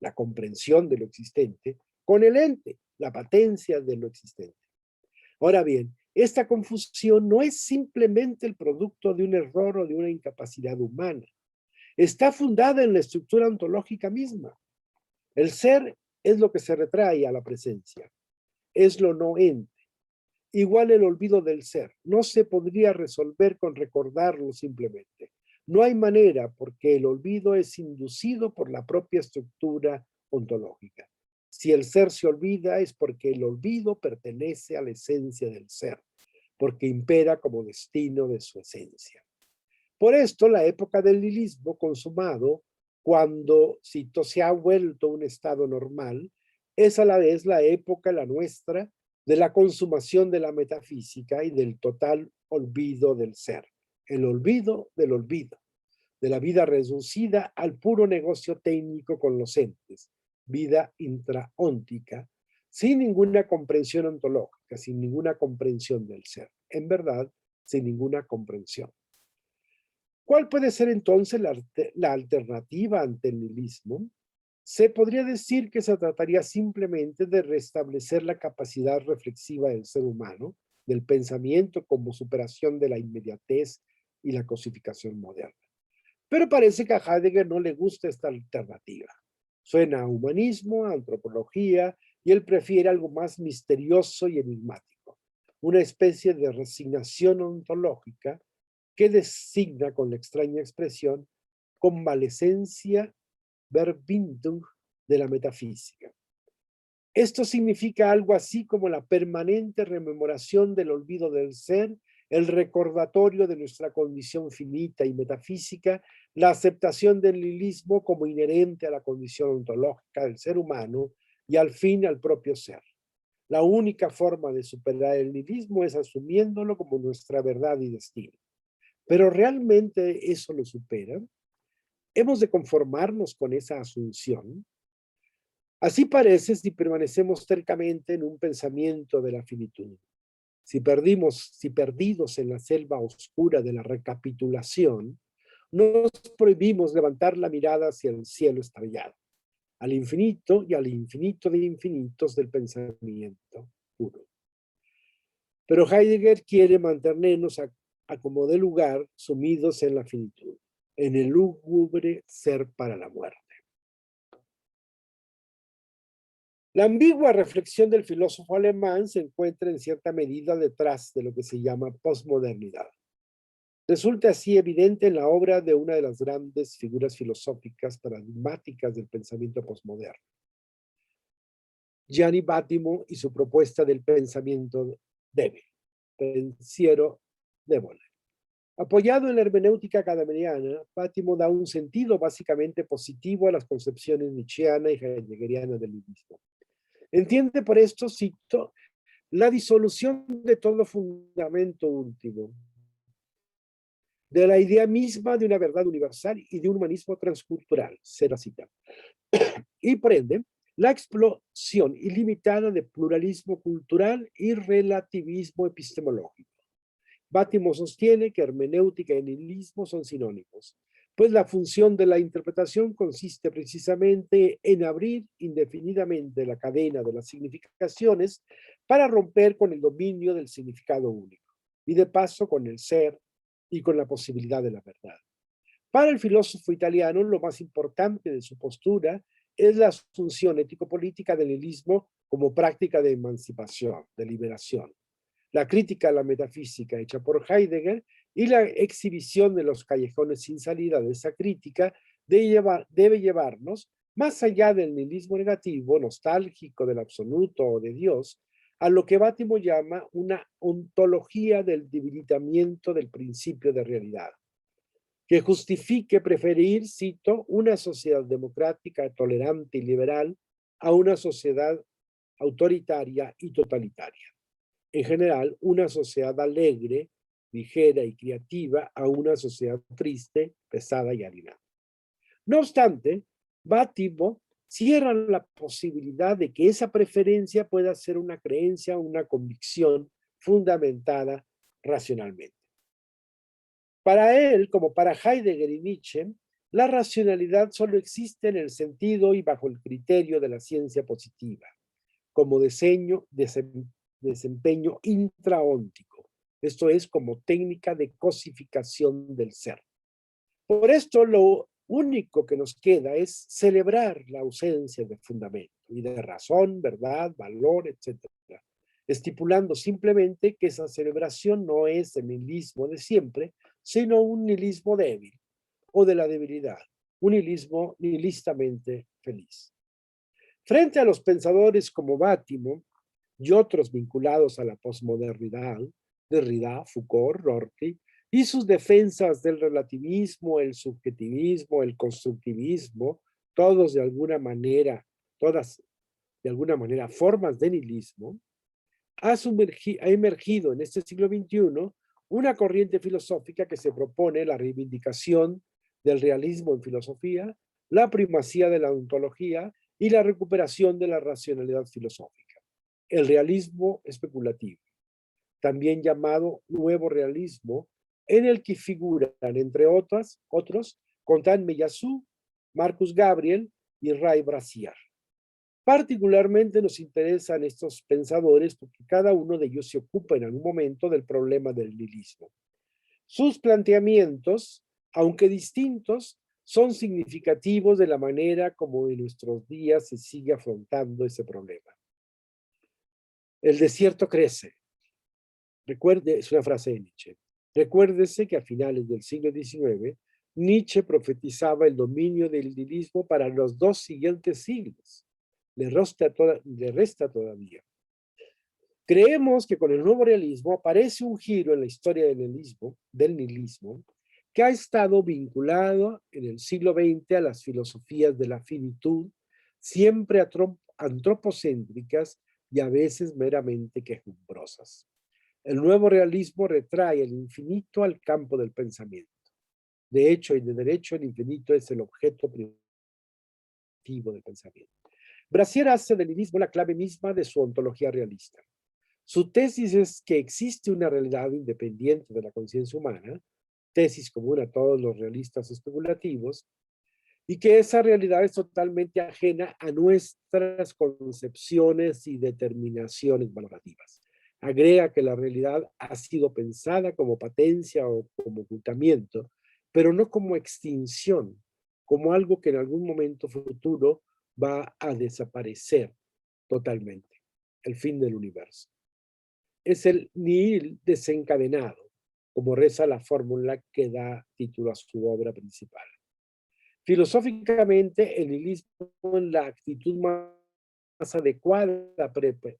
la comprensión de lo existente, con el ente, la patencia de lo existente. Ahora bien, esta confusión no es simplemente el producto de un error o de una incapacidad humana. Está fundada en la estructura ontológica misma. El ser es lo que se retrae a la presencia, es lo no ente. Igual el olvido del ser, no se podría resolver con recordarlo simplemente. No hay manera porque el olvido es inducido por la propia estructura ontológica. Si el ser se olvida es porque el olvido pertenece a la esencia del ser, porque impera como destino de su esencia. Por esto, la época del nihilismo consumado, cuando, cito, se ha vuelto un estado normal, es a la vez la época, la nuestra, de la consumación de la metafísica y del total olvido del ser. El olvido del olvido, de la vida reducida al puro negocio técnico con los entes, vida intraóntica, sin ninguna comprensión ontológica, sin ninguna comprensión del ser. En verdad, sin ninguna comprensión. ¿Cuál puede ser entonces la alternativa ante el nihilismo? Se podría decir que se trataría simplemente de restablecer la capacidad reflexiva del ser humano, del pensamiento como superación de la inmediatez y la cosificación moderna. Pero parece que a Heidegger no le gusta esta alternativa. Suena a humanismo, a antropología, y él prefiere algo más misterioso y enigmático, una especie de resignación ontológica que designa con la extraña expresión convalescencia Verbindung de la metafísica. Esto significa algo así como la permanente rememoración del olvido del ser, el recordatorio de nuestra condición finita y metafísica, la aceptación del nihilismo como inherente a la condición ontológica del ser humano y al fin al propio ser. La única forma de superar el nihilismo es asumiéndolo como nuestra verdad y destino. Pero ¿realmente eso lo supera? ¿Hemos de conformarnos con esa asunción? Así parece si permanecemos tercamente en un pensamiento de la finitud. Si perdidos en la selva oscura de la recapitulación, nos prohibimos levantar la mirada hacia el cielo estrellado, al infinito y al infinito de infinitos del pensamiento puro. Pero Heidegger quiere mantenernos a como de lugar sumidos en la finitud, en el lúgubre ser para la muerte. La ambigua reflexión del filósofo alemán se encuentra en cierta medida detrás de lo que se llama posmodernidad. Resulta así evidente en la obra de una de las grandes figuras filosóficas paradigmáticas del pensamiento posmoderno, Gianni Battimo y su propuesta del pensamiento débil, pensiero débole. Apoyado en la hermenéutica academiana, Battimo da un sentido básicamente positivo a las concepciones nietzscheana y heideggeriana del nihilismo. Entiende por esto, cito, la disolución de todo fundamento último, de la idea misma de una verdad universal y de un humanismo transcultural, será cita. Y por ende, la explosión ilimitada de pluralismo cultural y relativismo epistemológico. Battimo sostiene que hermenéutica y nihilismo son sinónimos, pues la función de la interpretación consiste precisamente en abrir indefinidamente la cadena de las significaciones para romper con el dominio del significado único, y de paso con el ser y con la posibilidad de la verdad. Para el filósofo italiano, lo más importante de su postura es la asunción ético-política del nihilismo como práctica de emancipación, de liberación. La crítica a la metafísica hecha por Heidegger y la exhibición de los callejones sin salida de esa crítica debe llevarnos, más allá del nihilismo negativo, nostálgico del absoluto o de Dios, a lo que Bátimo llama una ontología del debilitamiento del principio de realidad, que justifique preferir, cito, una sociedad democrática, tolerante y liberal a una sociedad autoritaria y totalitaria. En general, una sociedad alegre, ligera y creativa a una sociedad triste, pesada y alienada. No obstante, Bátimo cierra la posibilidad de que esa preferencia pueda ser una creencia o una convicción fundamentada racionalmente. Para él, como para Heidegger y Nietzsche, la racionalidad solo existe en el sentido y bajo el criterio de la ciencia positiva, como desempeño intraóntico, esto es, como técnica de cosificación del ser. Por esto, lo único que nos queda es celebrar la ausencia de fundamento y de razón, verdad, valor, etc., estipulando simplemente que esa celebración no es el nihilismo de siempre, sino un nihilismo débil o de la debilidad, un nihilismo nihilistamente feliz. Frente a los pensadores como Bátimo y otros vinculados a la posmodernidad, Derrida, Foucault, Rorty, y sus defensas del relativismo, el subjetivismo, el constructivismo, todas de alguna manera formas de nihilismo, ha emergido en este siglo XXI una corriente filosófica que se propone la reivindicación del realismo en filosofía, la primacía de la ontología y la recuperación de la racionalidad filosófica. El realismo especulativo, también llamado nuevo realismo, en el que figuran, entre otros, Contant Meillassoux, Marcus Gabriel y Ray Brassier. Particularmente nos interesan estos pensadores porque cada uno de ellos se ocupa en algún momento del problema del nihilismo. Sus planteamientos, aunque distintos, son significativos de la manera como en nuestros días se sigue afrontando ese problema. El desierto crece. Recuerde, es una frase de Nietzsche. Recuérdese que a finales del siglo XIX, Nietzsche profetizaba el dominio del nihilismo para los 2 siguientes siglos. Le resta todavía. Creemos que con el nuevo realismo aparece un giro en la historia del nihilismo, que ha estado vinculado en el siglo XX a las filosofías de la finitud, siempre antropocéntricas y a veces meramente quejumbrosas. El nuevo realismo retrae el infinito al campo del pensamiento. De hecho y de derecho, el infinito es el objeto primitivo del pensamiento. Brassier hace del nihilismo la clave misma de su ontología realista. Su tesis es que existe una realidad independiente de la conciencia humana, tesis común a todos los realistas especulativos, y que esa realidad es totalmente ajena a nuestras concepciones y determinaciones valorativas. Agrega que la realidad ha sido pensada como patencia o como ocultamiento, pero no como extinción, como algo que en algún momento futuro va a desaparecer totalmente, el fin del universo. Es el nihil desencadenado, como reza la fórmula que da título a su obra principal. Filosóficamente, el nihilismo es la actitud más adecuada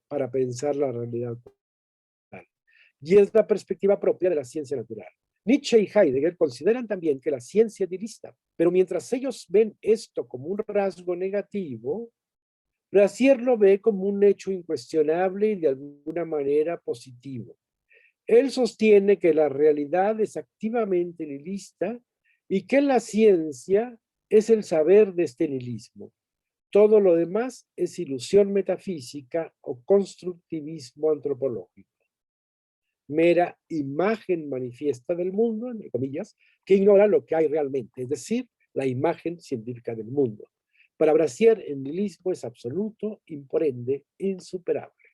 para pensar la realidad total, y es la perspectiva propia de la ciencia natural. Nietzsche y Heidegger consideran también que la ciencia es nihilista, pero mientras ellos ven esto como un rasgo negativo, Brassier lo ve como un hecho incuestionable y de alguna manera positivo. Él sostiene que la realidad es activamente nihilista y que la ciencia es el saber de este nihilismo. Todo lo demás es ilusión metafísica o constructivismo antropológico. Mera imagen manifiesta del mundo, entre comillas, que ignora lo que hay realmente, es decir, la imagen científica del mundo. Para Brassier, el nihilismo es absoluto y por ende insuperable.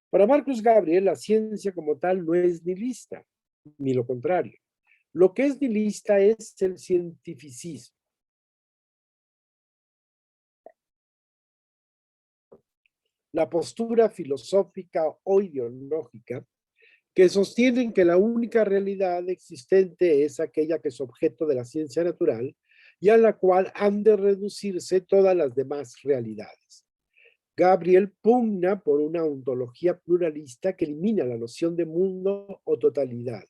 Para Marcus Gabriel, la ciencia como tal no es nihilista, ni lo contrario. Lo que es nihilista es el cientificismo. La postura filosófica o ideológica que sostienen que la única realidad existente es aquella que es objeto de la ciencia natural y a la cual han de reducirse todas las demás realidades. Gabriel pugna por una ontología pluralista que elimina la noción de mundo o totalidad.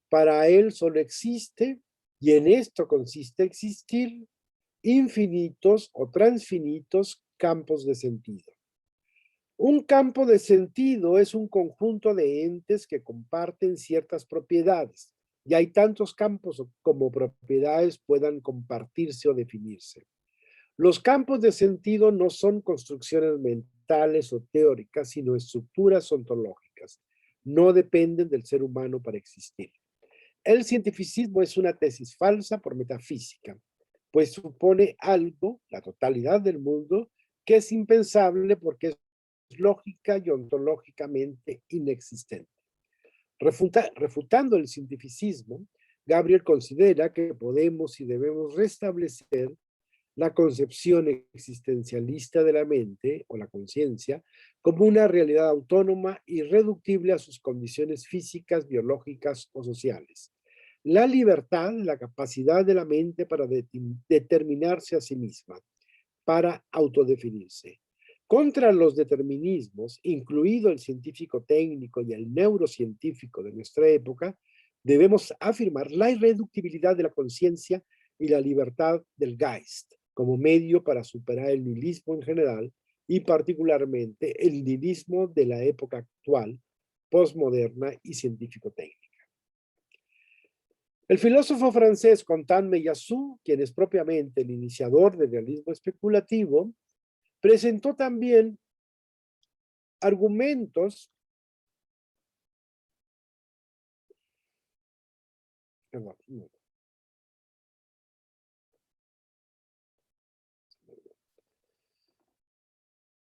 Para él solo existe, y en esto consiste existir, infinitos o transfinitos campos de sentido. Un campo de sentido es un conjunto de entes que comparten ciertas propiedades, y hay tantos campos como propiedades puedan compartirse o definirse. Los campos de sentido no son construcciones mentales o teóricas, sino estructuras ontológicas. No dependen del ser humano para existir. El cientificismo es una tesis falsa por metafísica, pues supone algo, la totalidad del mundo, que es impensable porque es lógica y ontológicamente inexistente. Refutando el cientificismo, Gabriel considera que podemos y debemos restablecer la concepción existencialista de la mente o la conciencia como una realidad autónoma y irreductible a sus condiciones físicas, biológicas o sociales. La libertad, la capacidad de la mente para determinarse a sí misma, para autodefinirse. Contra los determinismos, incluido el científico técnico y el neurocientífico de nuestra época, debemos afirmar la irreductibilidad de la conciencia y la libertad del Geist como medio para superar el nihilismo en general y particularmente el nihilismo de la época actual, postmoderna y científico-técnica. El filósofo francés Contant Meillassoux, quien es propiamente el iniciador del realismo especulativo, presentó también argumentos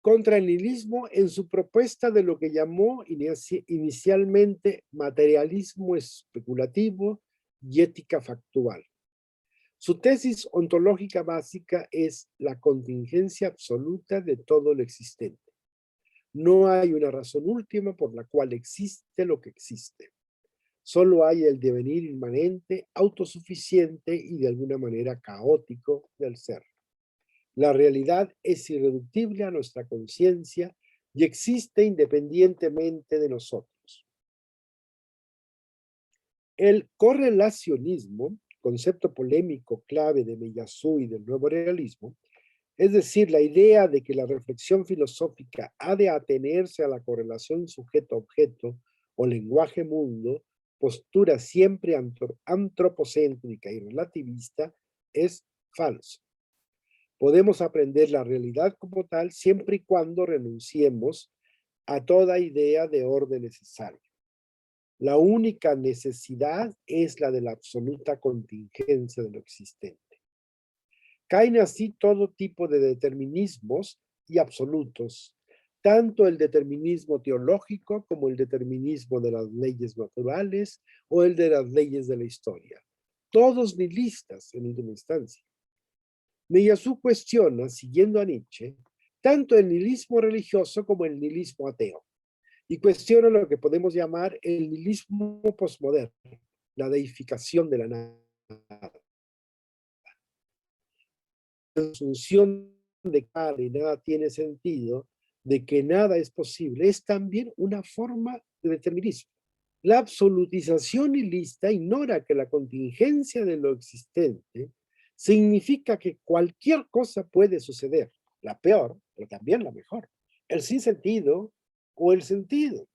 contra el nihilismo en su propuesta de lo que llamó inicialmente materialismo especulativo y ética factual. Su tesis ontológica básica es la contingencia absoluta de todo lo existente. No hay una razón última por la cual existe lo que existe. Solo hay el devenir inmanente, autosuficiente y de alguna manera caótico del ser. La realidad es irreductible a nuestra conciencia y existe independientemente de nosotros. El correlacionismo, concepto polémico clave de Meillassoux y del nuevo realismo, es decir, la idea de que la reflexión filosófica ha de atenerse a la correlación sujeto-objeto o lenguaje-mundo, postura siempre antropocéntrica y relativista, es falso. Podemos aprender la realidad como tal siempre y cuando renunciemos a toda idea de orden necesario. La única necesidad es la de la absoluta contingencia de lo existente. Caen así todo tipo de determinismos y absolutos, tanto el determinismo teológico como el determinismo de las leyes naturales o el de las leyes de la historia, todos nihilistas en última instancia. Meillassoux cuestiona, siguiendo a Nietzsche, tanto el nihilismo religioso como el nihilismo ateo, y cuestiona lo que podemos llamar el nihilismo posmoderno, la deificación de la nada. La asunción de que nada tiene sentido, de que nada es posible, es también una forma de determinismo. La absolutización nihilista ignora que la contingencia de lo existente significa que cualquier cosa puede suceder, la peor, pero también la mejor, el sinsentido o el sentido.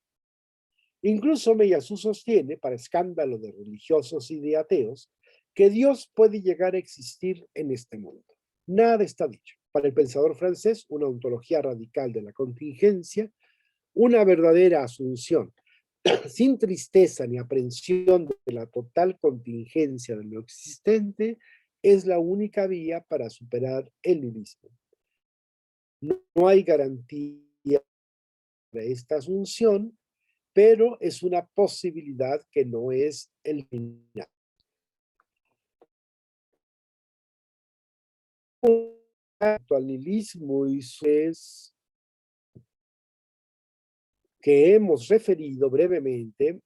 Incluso Meillassoux sostiene, para escándalo de religiosos y de ateos, que Dios puede llegar a existir en este mundo. Nada está dicho. Para el pensador francés, una ontología radical de la contingencia, una verdadera asunción, sin tristeza ni aprensión de la total contingencia de lo existente, es la única vía para superar el nihilismo. No hay garantía de esta asunción, pero es una posibilidad que no es eliminada. Al nihilismo y es que hemos referido brevemente,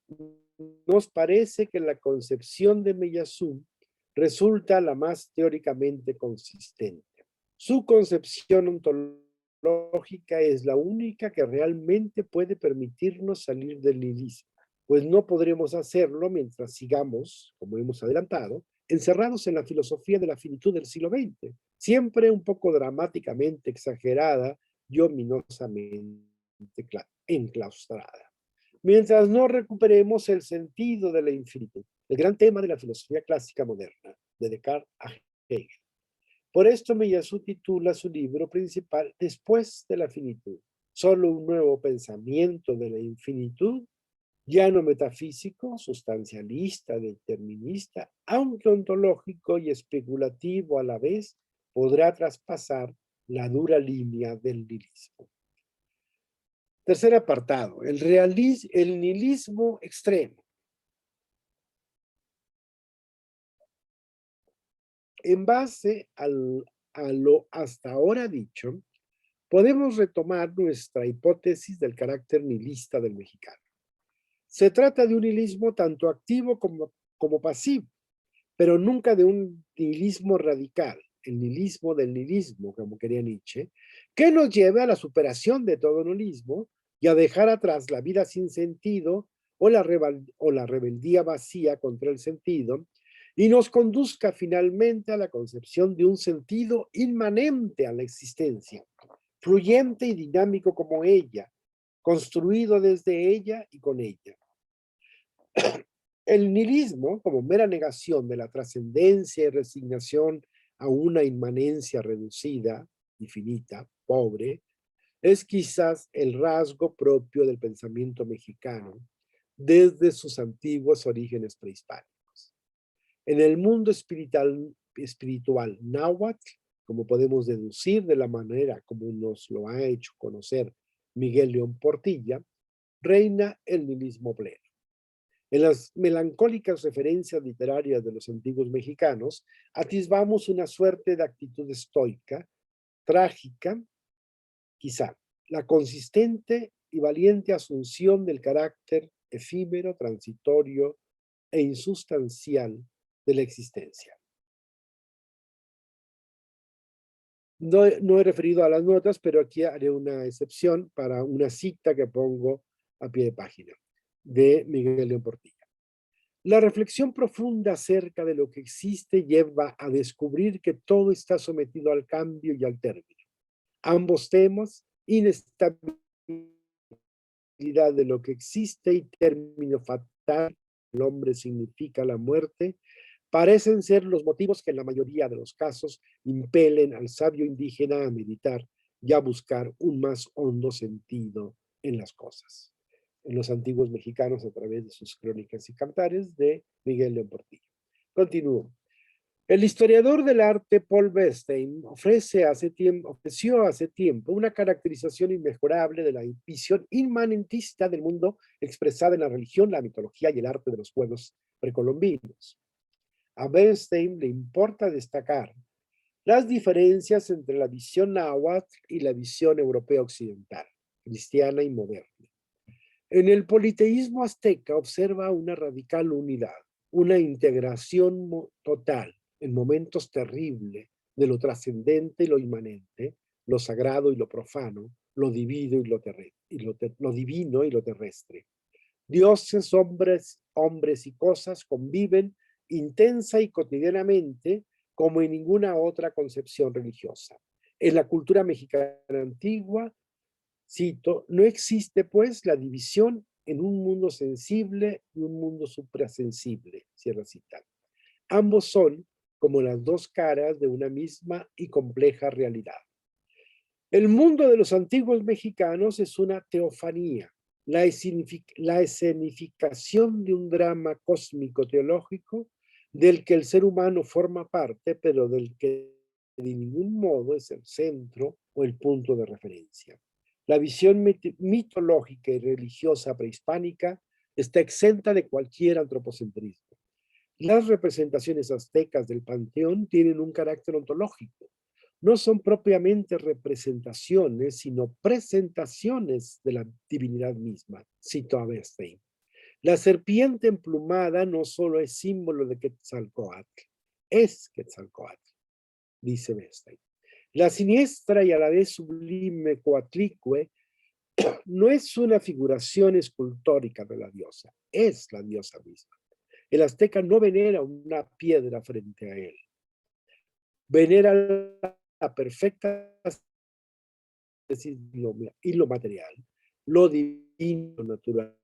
nos parece que la concepción de Meillassoux resulta la más teóricamente consistente. Su concepción ontológica lógica es la única que realmente puede permitirnos salir del nihilismo, pues no podremos hacerlo mientras sigamos, como hemos adelantado, encerrados en la filosofía de la finitud del siglo XX, siempre un poco dramáticamente exagerada y ominosamente enclaustrada. Mientras no recuperemos el sentido de la infinitud, el gran tema de la filosofía clásica moderna, de Descartes a Hegel. Por esto Miyazu titula su libro principal Después de la finitud, solo un nuevo pensamiento de la infinitud, ya no metafísico, sustancialista, determinista, aunque ontológico y especulativo a la vez, podrá traspasar la dura línea del nihilismo. Tercer apartado, el nihilismo extremo. En base a lo hasta ahora dicho, podemos retomar nuestra hipótesis del carácter nihilista del mexicano. Se trata de un nihilismo tanto activo como pasivo, pero nunca de un nihilismo radical, el nihilismo del nihilismo, como quería Nietzsche, que nos lleve a la superación de todo nihilismo y a dejar atrás la vida sin sentido o la rebeldía vacía contra el sentido, y nos conduzca finalmente a la concepción de un sentido inmanente a la existencia, fluyente y dinámico como ella, construido desde ella y con ella. El nihilismo, como mera negación de la trascendencia y resignación a una inmanencia reducida, infinita, pobre, es quizás el rasgo propio del pensamiento mexicano desde sus antiguos orígenes prehispánicos. En el mundo espiritual náhuatl, como podemos deducir de la manera como nos lo ha hecho conocer Miguel León Portilla, reina el nihilismo pleno. En las melancólicas referencias literarias de los antiguos mexicanos, atisbamos una suerte de actitud estoica, trágica, quizá, la consistente y valiente asunción del carácter efímero, transitorio e insustancial de la existencia. No he referido a las notas, pero aquí haré una excepción para una cita que pongo a pie de página de Miguel León Portilla. La reflexión profunda acerca de lo que existe lleva a descubrir que todo está sometido al cambio y al término. Ambos temas, inestabilidad de lo que existe y término fatal, el hombre significa la muerte, parecen ser los motivos que en la mayoría de los casos impelen al sabio indígena a meditar y a buscar un más hondo sentido en las cosas. En los antiguos mexicanos a través de sus crónicas y cantares de Miguel León Portilla. Continúo. El historiador del arte Paul Bernstein ofreció hace tiempo una caracterización inmejorable de la visión inmanentista del mundo expresada en la religión, la mitología y el arte de los pueblos precolombinos. A Bernstein le importa destacar las diferencias entre la visión náhuatl y la visión europea occidental, cristiana y moderna. En el politeísmo azteca observa una radical unidad, una integración total en momentos terribles de lo trascendente y lo inmanente, lo sagrado y lo profano, lo divino y lo terrestre. Dioses, hombres y cosas conviven intensa y cotidianamente como en ninguna otra concepción religiosa. En la cultura mexicana antigua, cito, no existe pues la división en un mundo sensible y un mundo suprasensible, cierra cita. Ambos son como las dos caras de una misma y compleja realidad. El mundo de los antiguos mexicanos es una teofanía, la escenificación de un drama cósmico teológico del que el ser humano forma parte, pero del que de ningún modo es el centro o el punto de referencia. La visión mitológica y religiosa prehispánica está exenta de cualquier antropocentrismo. Las representaciones aztecas del panteón tienen un carácter ontológico. No son propiamente representaciones, sino presentaciones de la divinidad misma, cito a Bernstein. La serpiente emplumada no solo es símbolo de Quetzalcóatl, es Quetzalcóatl, dice Bernstein. La siniestra y a la vez sublime Coatlicue no es una figuración escultórica de la diosa, es la diosa misma. El azteca no venera una piedra frente a él, venera la perfecta y lo material, lo divino, natural,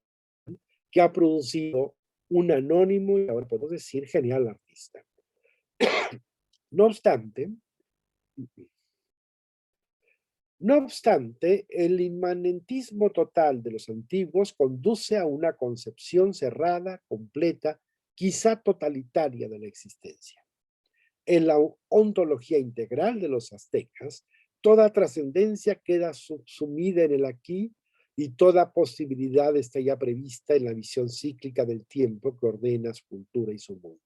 que ha producido un anónimo y ahora podemos decir genial artista. No obstante, no obstante, el inmanentismo total de los antiguos conduce a una concepción cerrada, completa, quizá totalitaria de la existencia. En la ontología integral de los aztecas, toda trascendencia queda subsumida en el aquí y toda posibilidad está ya prevista en la visión cíclica del tiempo que ordena su cultura y su mundo.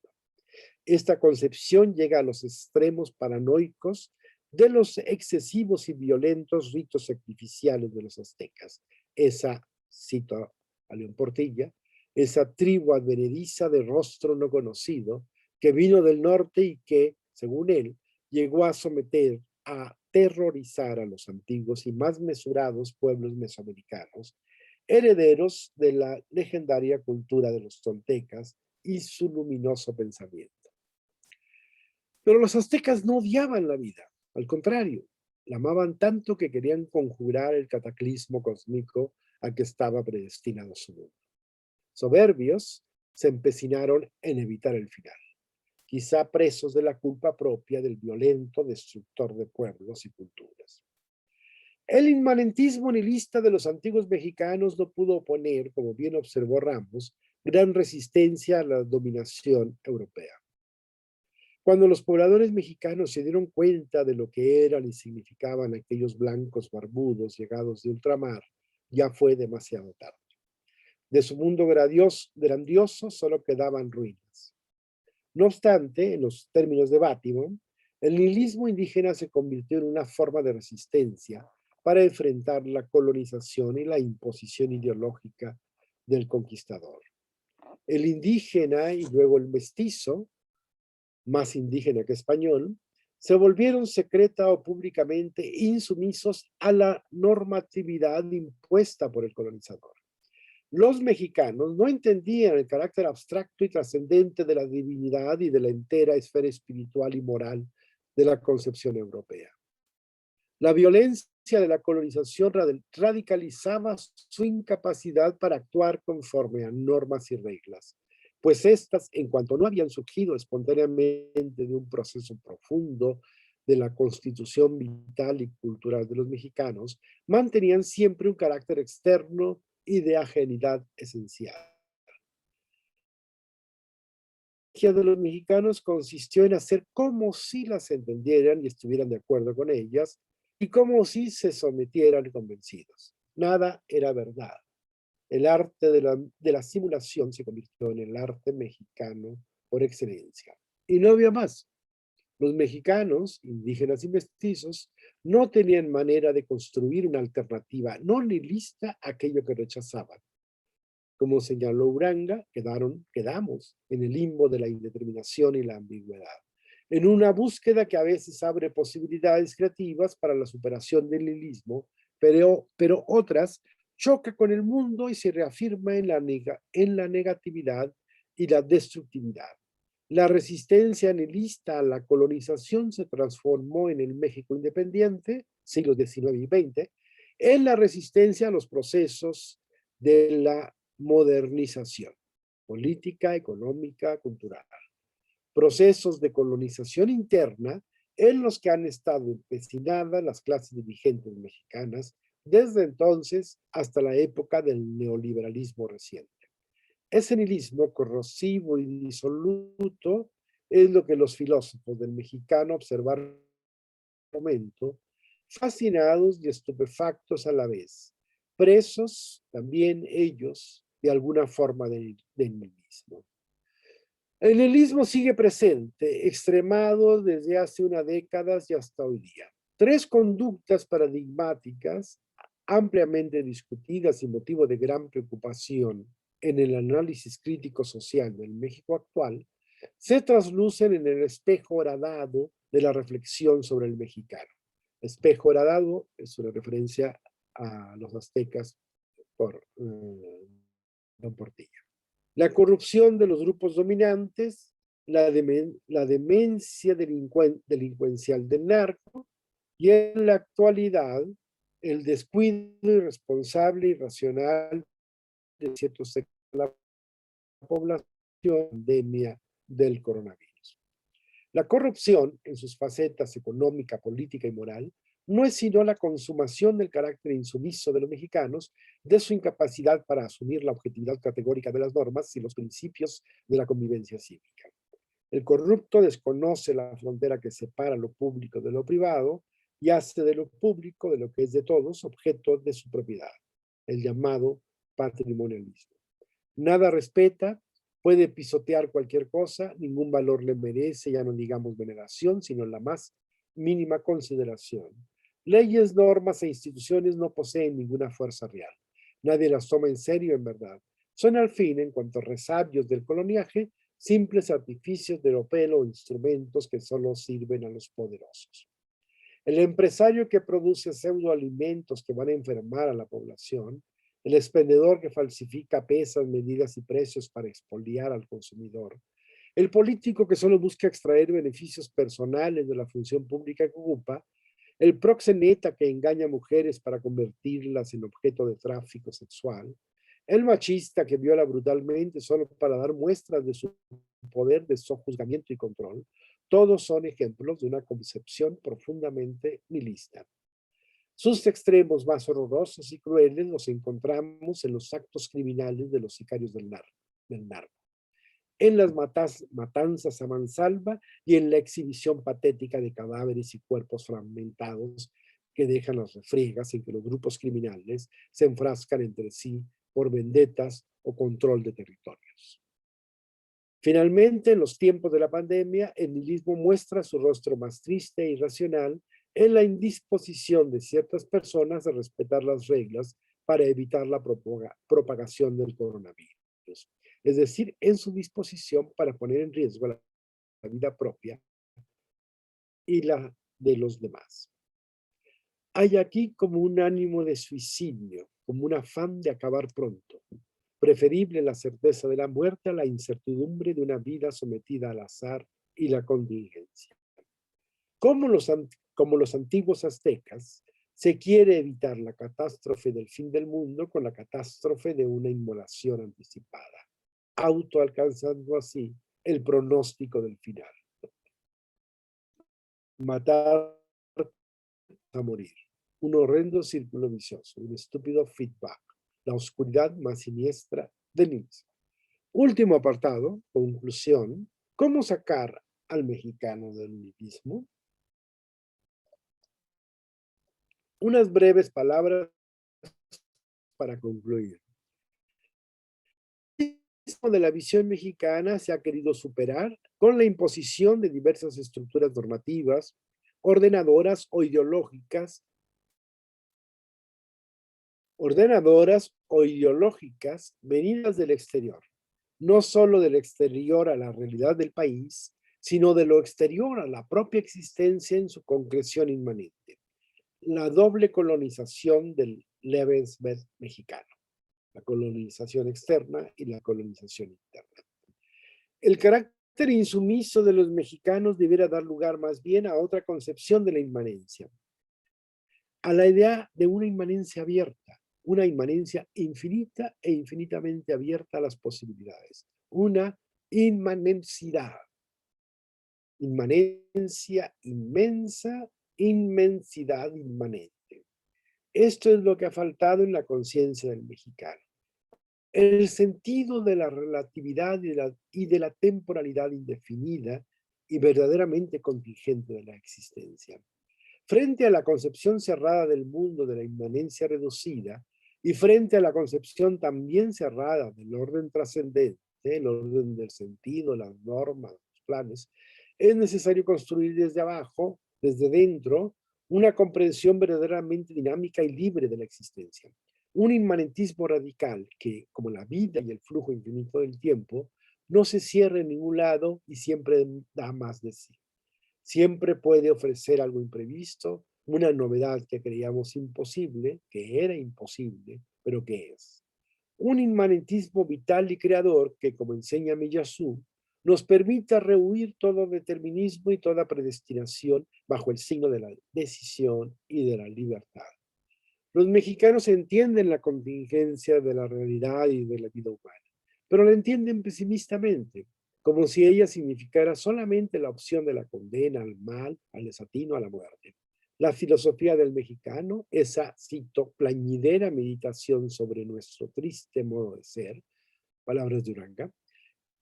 Esta concepción llega a los extremos paranoicos de los excesivos y violentos ritos sacrificiales de los aztecas. Esa, cito a León Portilla, esa tribu advenediza de rostro no conocido que vino del norte y que, según él, llegó a someter, a terrorizar a los antiguos y más mesurados pueblos mesoamericanos, herederos de la legendaria cultura de los toltecas y su luminoso pensamiento. Pero los aztecas no odiaban la vida, al contrario, la amaban tanto que querían conjurar el cataclismo cósmico a que estaba predestinado su mundo. Soberbios, se empecinaron en evitar el final, quizá presos de la culpa propia del violento destructor de pueblos y culturas. El inmanentismo nihilista de los antiguos mexicanos no pudo oponer, como bien observó Ramos, gran resistencia a la dominación europea. Cuando los pobladores mexicanos se dieron cuenta de lo que eran y significaban aquellos blancos barbudos llegados de ultramar, ya fue demasiado tarde. De su mundo grandioso solo quedaban ruinas. No obstante, en los términos de Bátimo, el nihilismo indígena se convirtió en una forma de resistencia para enfrentar la colonización y la imposición ideológica del conquistador. El indígena y luego el mestizo, más indígena que español, se volvieron secreta o públicamente insumisos a la normatividad impuesta por el colonizador. Los mexicanos no entendían el carácter abstracto y trascendente de la divinidad y de la entera esfera espiritual y moral de la concepción europea. La violencia de la colonización radicalizaba su incapacidad para actuar conforme a normas y reglas, pues estas, en cuanto no habían surgido espontáneamente de un proceso profundo de la constitución vital y cultural de los mexicanos, mantenían siempre un carácter externo y de ajenidad esencial. La estrategia de los mexicanos consistió en hacer como si las entendieran y estuvieran de acuerdo con ellas, y como si se sometieran convencidos. Nada era verdad. El arte de la simulación se convirtió en el arte mexicano por excelencia. Y no había más. Los mexicanos, indígenas y mestizos, no tenían manera de construir una alternativa no nihilista a aquello que rechazaban. Como señaló Uranga, quedamos en el limbo de la indeterminación y la ambigüedad, en una búsqueda que a veces abre posibilidades creativas para la superación del nihilismo, pero otras choca con el mundo y se reafirma en la negatividad y la destructividad. La resistencia nihilista a la colonización se transformó en el México independiente, siglos XIX y XX, en la resistencia a los procesos de la modernización política, económica, cultural. Procesos de colonización interna en los que han estado empecinadas las clases dirigentes mexicanas desde entonces hasta la época del neoliberalismo reciente. Ese nihilismo corrosivo y disoluto es lo que los filósofos del mexicano observaron en un momento, fascinados y estupefactos a la vez, presos también ellos de alguna forma de nihilismo. El nihilismo sigue presente, extremado desde hace una década y hasta hoy día. Tres conductas paradigmáticas ampliamente discutidas y motivo de gran preocupación en el análisis crítico social del México actual se traslucen en el espejo horadado de la reflexión sobre el mexicano. Espejo Horadado es una referencia a los aztecas por Don Portillo. La corrupción de los grupos dominantes, la demencia delincuencial del narco y en la actualidad el descuido irresponsable y irracional de ciertos sectores de la población pandemia del coronavirus. La corrupción, en sus facetas económica, política y moral, no es sino la consumación del carácter insumiso de los mexicanos, de su incapacidad para asumir la objetividad categórica de las normas y los principios de la convivencia cívica. El corrupto desconoce la frontera que separa lo público de lo privado y hace de lo público, de lo que es de todos, objeto de su propiedad, el llamado patrimonialismo. Nada respeta, puede pisotear cualquier cosa, ningún valor le merece, ya no digamos veneración, sino la más mínima consideración. Leyes, normas e instituciones no poseen ninguna fuerza real. Nadie las toma en serio en verdad. Son al fin, en cuanto a resabios del coloniaje, simples artificios de ropelo o instrumentos que solo sirven a los poderosos. El empresario que produce pseudoalimentos que van a enfermar a la población, el expendedor que falsifica pesas, medidas y precios para expoliar al consumidor, el político que solo busca extraer beneficios personales de la función pública que ocupa, el proxeneta que engaña a mujeres para convertirlas en objeto de tráfico sexual, el machista que viola brutalmente solo para dar muestras de su poder de sojuzgamiento y control, todos son ejemplos de una concepción profundamente nihilista. Sus extremos más horrorosos y crueles los encontramos en los actos criminales de los sicarios del narco, en las matanzas a mansalva y en la exhibición patética de cadáveres y cuerpos fragmentados que dejan las refriegas en que los grupos criminales se enfrascan entre sí por vendetas o control de territorios. Finalmente, en los tiempos de la pandemia, el nihilismo muestra su rostro más triste e irracional en la indisposición de ciertas personas a respetar las reglas para evitar la propagación del coronavirus. Es decir, en su disposición para poner en riesgo la vida propia y la de los demás. Hay aquí como un ánimo de suicidio, como un afán de acabar pronto. Preferible la certeza de la muerte a la incertidumbre de una vida sometida al azar y la contingencia. Como los antiguos aztecas, se quiere evitar la catástrofe del fin del mundo con la catástrofe de una inmolación anticipada, autoalcanzando así el pronóstico del final. Matar a morir. Un horrendo círculo vicioso, un estúpido feedback, la oscuridad más siniestra del mismo. Último apartado, conclusión, ¿cómo sacar al mexicano del nihilismo? Unas breves palabras para concluir. De la visión mexicana se ha querido superar con la imposición de diversas estructuras normativas, ordenadoras o ideológicas venidas del exterior, no solo del exterior a la realidad del país, sino de lo exterior a la propia existencia en su concreción inmanente. La doble colonización del Lebenswelt mexicano, la colonización externa y la colonización interna. El carácter insumiso de los mexicanos debiera dar lugar más bien a otra concepción de la inmanencia, a la idea de una inmanencia abierta, una inmanencia infinita e infinitamente abierta a las posibilidades, una inmanencidad, inmanencia inmensa, inmensidad inmanente. Esto es lo que ha faltado en la conciencia del mexicano. El sentido de la relatividad y de la temporalidad indefinida y verdaderamente contingente de la existencia. Frente a la concepción cerrada del mundo de la inmanencia reducida y frente a la concepción también cerrada del orden trascendente, el orden del sentido, las normas, los planes, es necesario construir desde abajo, desde dentro, una comprensión verdaderamente dinámica y libre de la existencia. Un inmanentismo radical que, como la vida y el flujo infinito del tiempo, no se cierra en ningún lado y siempre da más de sí. Siempre puede ofrecer algo imprevisto, una novedad que creíamos imposible, que era imposible, pero que es. Un inmanentismo vital y creador que, como enseña Miyazu, nos permita rehuir todo determinismo y toda predestinación bajo el signo de la decisión y de la libertad. Los mexicanos entienden la contingencia de la realidad y de la vida humana, pero la entienden pesimistamente, como si ella significara solamente la opción de la condena al mal, al desatino, a la muerte. La filosofía del mexicano, esa, cito, plañidera meditación sobre nuestro triste modo de ser, palabras de Uranga,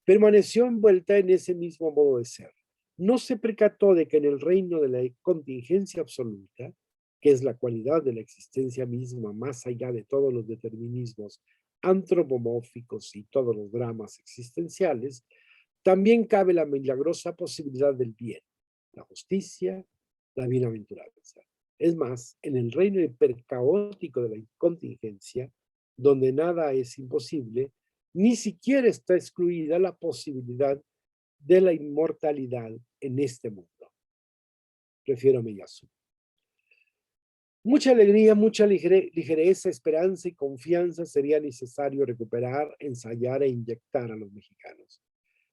permaneció envuelta en ese mismo modo de ser. No se percató de que en el reino de la contingencia absoluta, que es la cualidad de la existencia misma más allá de todos los determinismos antropomórficos y todos los dramas existenciales, también cabe la milagrosa posibilidad del bien, la justicia, la bienaventuranza. Es más, en el reino hipercaótico de la contingencia, donde nada es imposible, ni siquiera está excluida la posibilidad de la inmortalidad en este mundo. Prefiero a Miyazu. Mucha alegría, mucha ligereza, esperanza y confianza sería necesario recuperar, ensayar e inyectar a los mexicanos.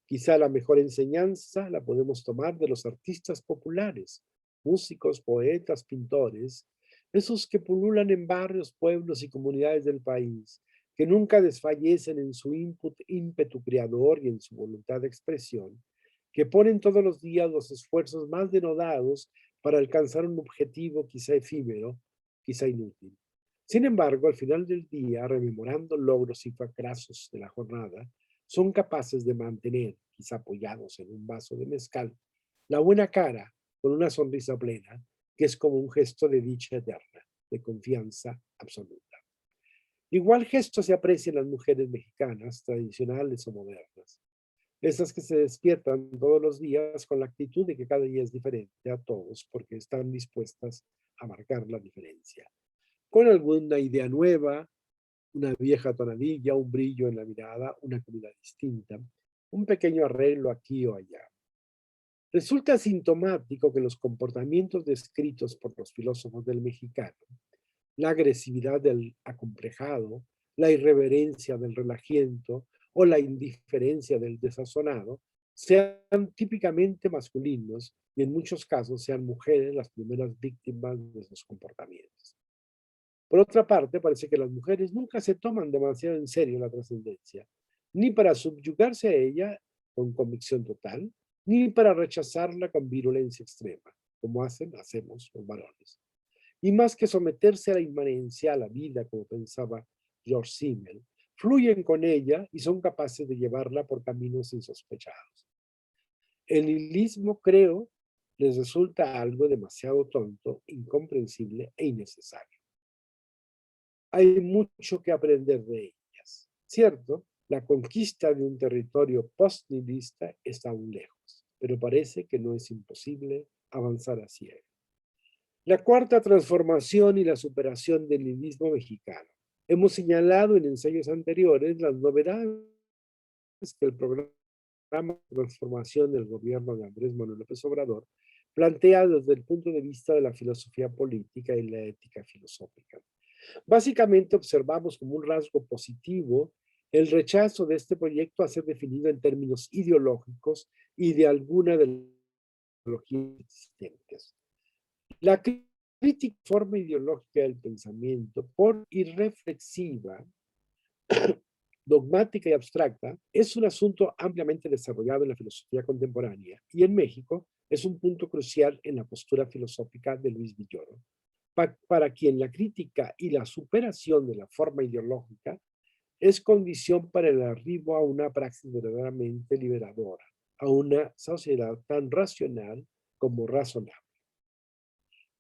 Quizá la mejor enseñanza la podemos tomar de los artistas populares, músicos, poetas, pintores, esos que pululan en barrios, pueblos y comunidades del país, que nunca desfallecen en su ímpetu creador y en su voluntad de expresión, que ponen todos los días los esfuerzos más denodados para alcanzar un objetivo quizá efímero, quizá inútil. Sin embargo, al final del día, rememorando logros y fracasos de la jornada, son capaces de mantener, quizá apoyados en un vaso de mezcal, la buena cara con una sonrisa plena, que es como un gesto de dicha eterna, de confianza absoluta. Igual gesto se aprecia en las mujeres mexicanas, tradicionales o modernas. Esas que se despiertan todos los días con la actitud de que cada día es diferente a todos porque están dispuestas a marcar la diferencia. Con alguna idea nueva, una vieja tonadilla, un brillo en la mirada, una comida distinta, un pequeño arreglo aquí o allá. Resulta sintomático que los comportamientos descritos por los filósofos del mexicano, la agresividad del acomplejado, la irreverencia del relajiento o la indiferencia del desazonado, sean típicamente masculinos y en muchos casos sean mujeres las primeras víctimas de esos comportamientos. Por otra parte, parece que las mujeres nunca se toman demasiado en serio la trascendencia, ni para subyugarse a ella con convicción total, ni para rechazarla con virulencia extrema, como hacemos los varones. Y más que someterse a la inmanencia, a la vida, como pensaba George Simmel, fluyen con ella y son capaces de llevarla por caminos insospechados. El nihilismo, creo, les resulta algo demasiado tonto, incomprensible e innecesario. Hay mucho que aprender de ellas. Cierto, la conquista de un territorio post-nihilista está aún lejos, pero parece que no es imposible avanzar hacia él. La cuarta transformación y la superación del nihilismo mexicano. Hemos señalado en ensayos anteriores las novedades que el programa de transformación del gobierno de Andrés Manuel López Obrador plantea desde el punto de vista de la filosofía política y la ética filosófica. Básicamente observamos como un rasgo positivo el rechazo de este proyecto a ser definido en términos ideológicos y de alguna de las ideologías existentes. La crítica forma ideológica del pensamiento, por irreflexiva, dogmática y abstracta, es un asunto ampliamente desarrollado en la filosofía contemporánea y en México es un punto crucial en la postura filosófica de Luis Villoro, para quien la crítica y la superación de la forma ideológica es condición para el arribo a una praxis verdaderamente liberadora, a una sociedad tan racional como razonable.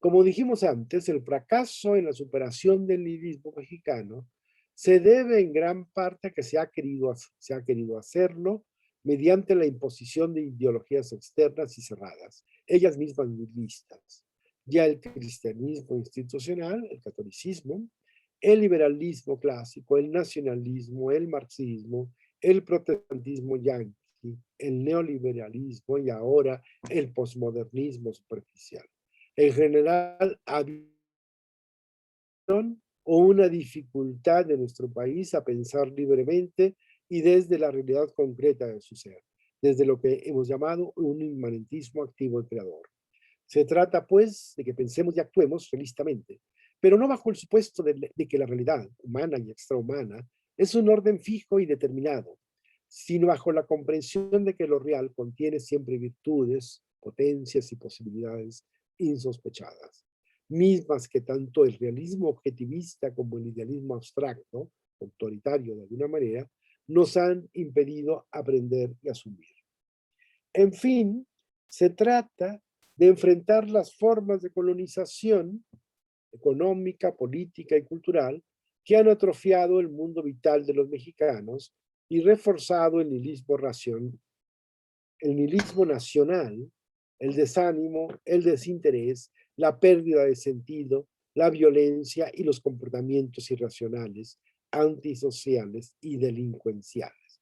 Como dijimos antes, el fracaso en la superación del nihilismo mexicano se debe en gran parte a que se ha querido hacerlo mediante la imposición de ideologías externas y cerradas, ellas mismas nihilistas. Ya el cristianismo institucional, el catolicismo, el liberalismo clásico, el nacionalismo, el marxismo, el protestantismo yanqui, el neoliberalismo y ahora el posmodernismo superficial. En general, o una dificultad de nuestro país a pensar libremente y desde la realidad concreta de su ser, desde lo que hemos llamado un inmanentismo activo y creador. Se trata, pues, de que pensemos y actuemos realistamente, pero no bajo el supuesto de que la realidad humana y extrahumana es un orden fijo y determinado, sino bajo la comprensión de que lo real contiene siempre virtudes, potencias y posibilidades insospechadas, mismas que tanto el realismo objetivista como el idealismo abstracto, autoritario de alguna manera, nos han impedido aprender y asumir. En fin, se trata de enfrentar las formas de colonización económica, política y cultural que han atrofiado el mundo vital de los mexicanos y reforzado el nihilismo nacional, el desánimo, el desinterés, la pérdida de sentido, la violencia y los comportamientos irracionales, antisociales y delincuenciales.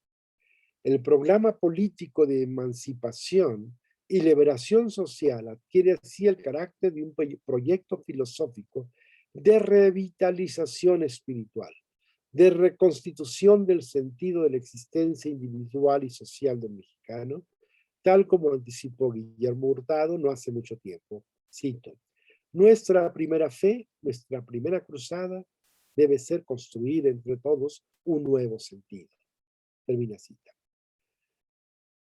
El programa político de emancipación y liberación social adquiere así el carácter de un proyecto filosófico de revitalización espiritual, de reconstitución del sentido de la existencia individual y social del mexicano, tal como anticipó Guillermo Hurtado no hace mucho tiempo. Cito: nuestra primera fe, nuestra primera cruzada, debe ser construir entre todos un nuevo sentido. Termina cita.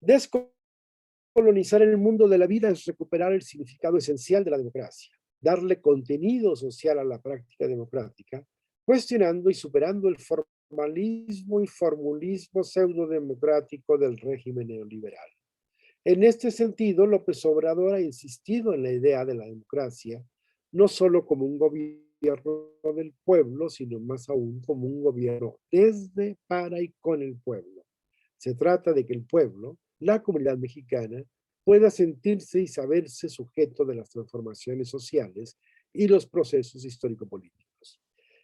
Descolonizar el mundo de la vida es recuperar el significado esencial de la democracia, darle contenido social a la práctica democrática, cuestionando y superando el formalismo y formulismo pseudodemocrático del régimen neoliberal. En este sentido, López Obrador ha insistido en la idea de la democracia, no solo como un gobierno del pueblo, sino más aún como un gobierno desde, para y con el pueblo. Se trata de que el pueblo, la comunidad mexicana, pueda sentirse y saberse sujeto de las transformaciones sociales y los procesos histórico-políticos.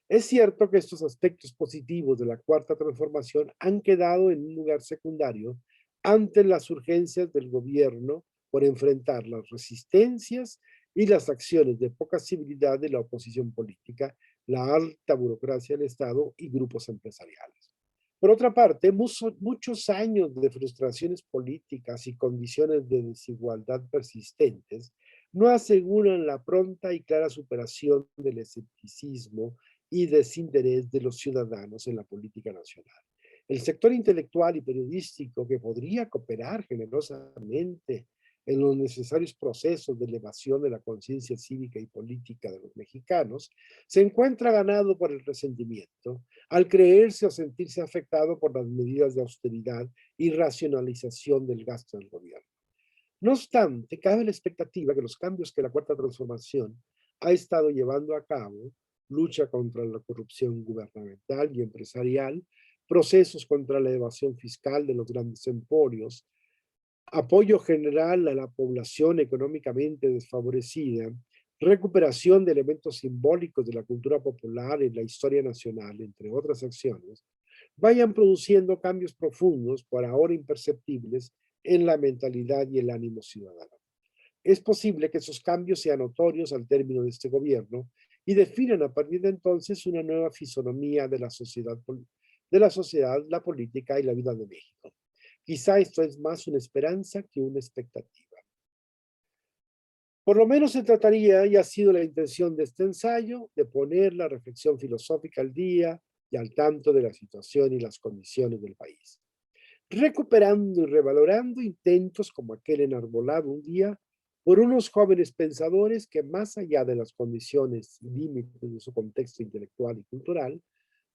Es cierto que estos aspectos positivos de la cuarta transformación han quedado en un lugar secundario ante las urgencias del gobierno por enfrentar las resistencias y las acciones de poca civilidad de la oposición política, la alta burocracia del Estado y grupos empresariales. Por otra parte, muchos años de frustraciones políticas y condiciones de desigualdad persistentes no aseguran la pronta y clara superación del escepticismo y desinterés de los ciudadanos en la política nacional. El sector intelectual y periodístico que podría cooperar generosamente en los necesarios procesos de elevación de la conciencia cívica y política de los mexicanos, se encuentra ganado por el resentimiento, al creerse o sentirse afectado por las medidas de austeridad y racionalización del gasto del gobierno. No obstante, cabe la expectativa que los cambios que la Cuarta Transformación ha estado llevando a cabo, lucha contra la corrupción gubernamental y empresarial, procesos contra la evasión fiscal de los grandes emporios, apoyo general a la población económicamente desfavorecida, recuperación de elementos simbólicos de la cultura popular y la historia nacional, entre otras acciones, vayan produciendo cambios profundos, por ahora imperceptibles, en la mentalidad y el ánimo ciudadano. Es posible que esos cambios sean notorios al término de este gobierno y definan a partir de entonces una nueva fisonomía de la sociedad, la política y la vida de México. Quizá esto es más una esperanza que una expectativa. Por lo menos se trataría, y ha sido la intención de este ensayo, de poner la reflexión filosófica al día y al tanto de la situación y las condiciones del país, recuperando y revalorando intentos como aquel enarbolado un día por unos jóvenes pensadores que, más allá de las condiciones y límites de su contexto intelectual y cultural,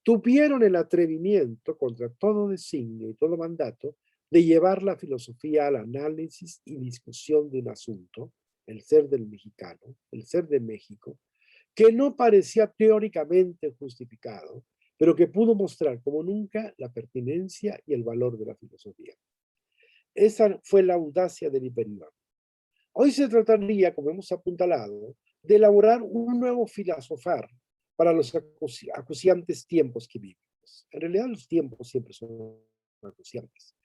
tuvieron el atrevimiento, contra todo designio y todo mandato, de llevar la filosofía al análisis y discusión de un asunto, el ser del mexicano, el ser de México, que no parecía teóricamente justificado, pero que pudo mostrar como nunca la pertinencia y el valor de la filosofía. Esa fue la audacia del Hiperión. Hoy se trataría, como hemos apuntalado, de elaborar un nuevo filosofar para los acuciantes tiempos que vivimos. En realidad los tiempos siempre son acuciantes.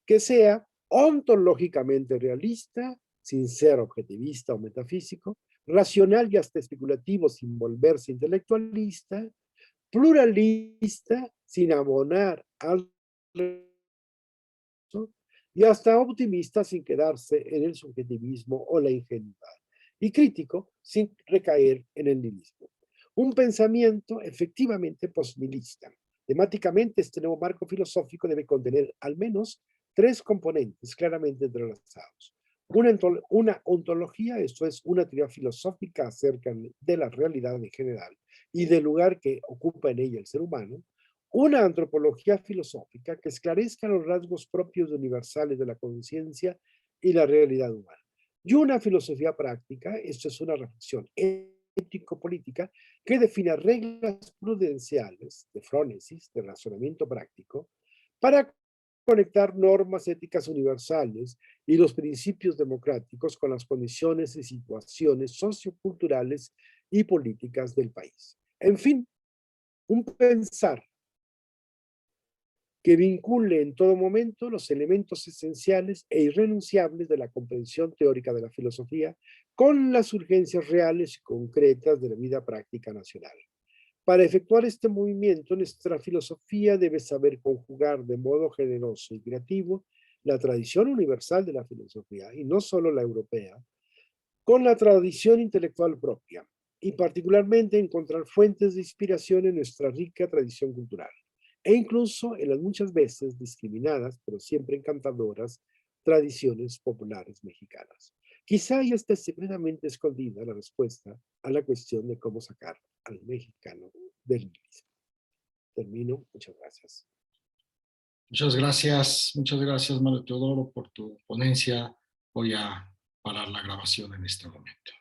Que sea ontológicamente realista, sin ser objetivista o metafísico, racional y hasta especulativo sin volverse intelectualista, pluralista sin abonar al resto, y hasta optimista sin quedarse en el subjetivismo o la ingenuidad, y crítico sin recaer en el nihilismo. Un pensamiento efectivamente posmilista. Temáticamente, este nuevo marco filosófico debe contener al menos tres componentes claramente entrelazados. Una ontología, esto es, una teoría filosófica acerca de la realidad en general y del lugar que ocupa en ella el ser humano. Una antropología filosófica que esclarezca los rasgos propios y universales de la conciencia y la realidad humana. Y una filosofía práctica, esto es una reflexión ético-política que define reglas prudenciales de frónesis, de razonamiento práctico, para conectar normas éticas universales y los principios democráticos con las condiciones y situaciones socioculturales y políticas del país. En fin, un pensar que vincule en todo momento los elementos esenciales e irrenunciables de la comprensión teórica de la filosofía con las urgencias reales y concretas de la vida práctica nacional. Para efectuar este movimiento, nuestra filosofía debe saber conjugar de modo generoso y creativo la tradición universal de la filosofía, y no solo la europea, con la tradición intelectual propia, y particularmente encontrar fuentes de inspiración en nuestra rica tradición cultural, e incluso en las muchas veces discriminadas, pero siempre encantadoras, tradiciones populares mexicanas. Quizá ya esté secretamente escondida la respuesta a la cuestión de cómo sacar al mexicano del nihilismo. Termino. Muchas gracias. Muchas gracias, Mario Teodoro, por tu ponencia. Voy a parar la grabación en este momento.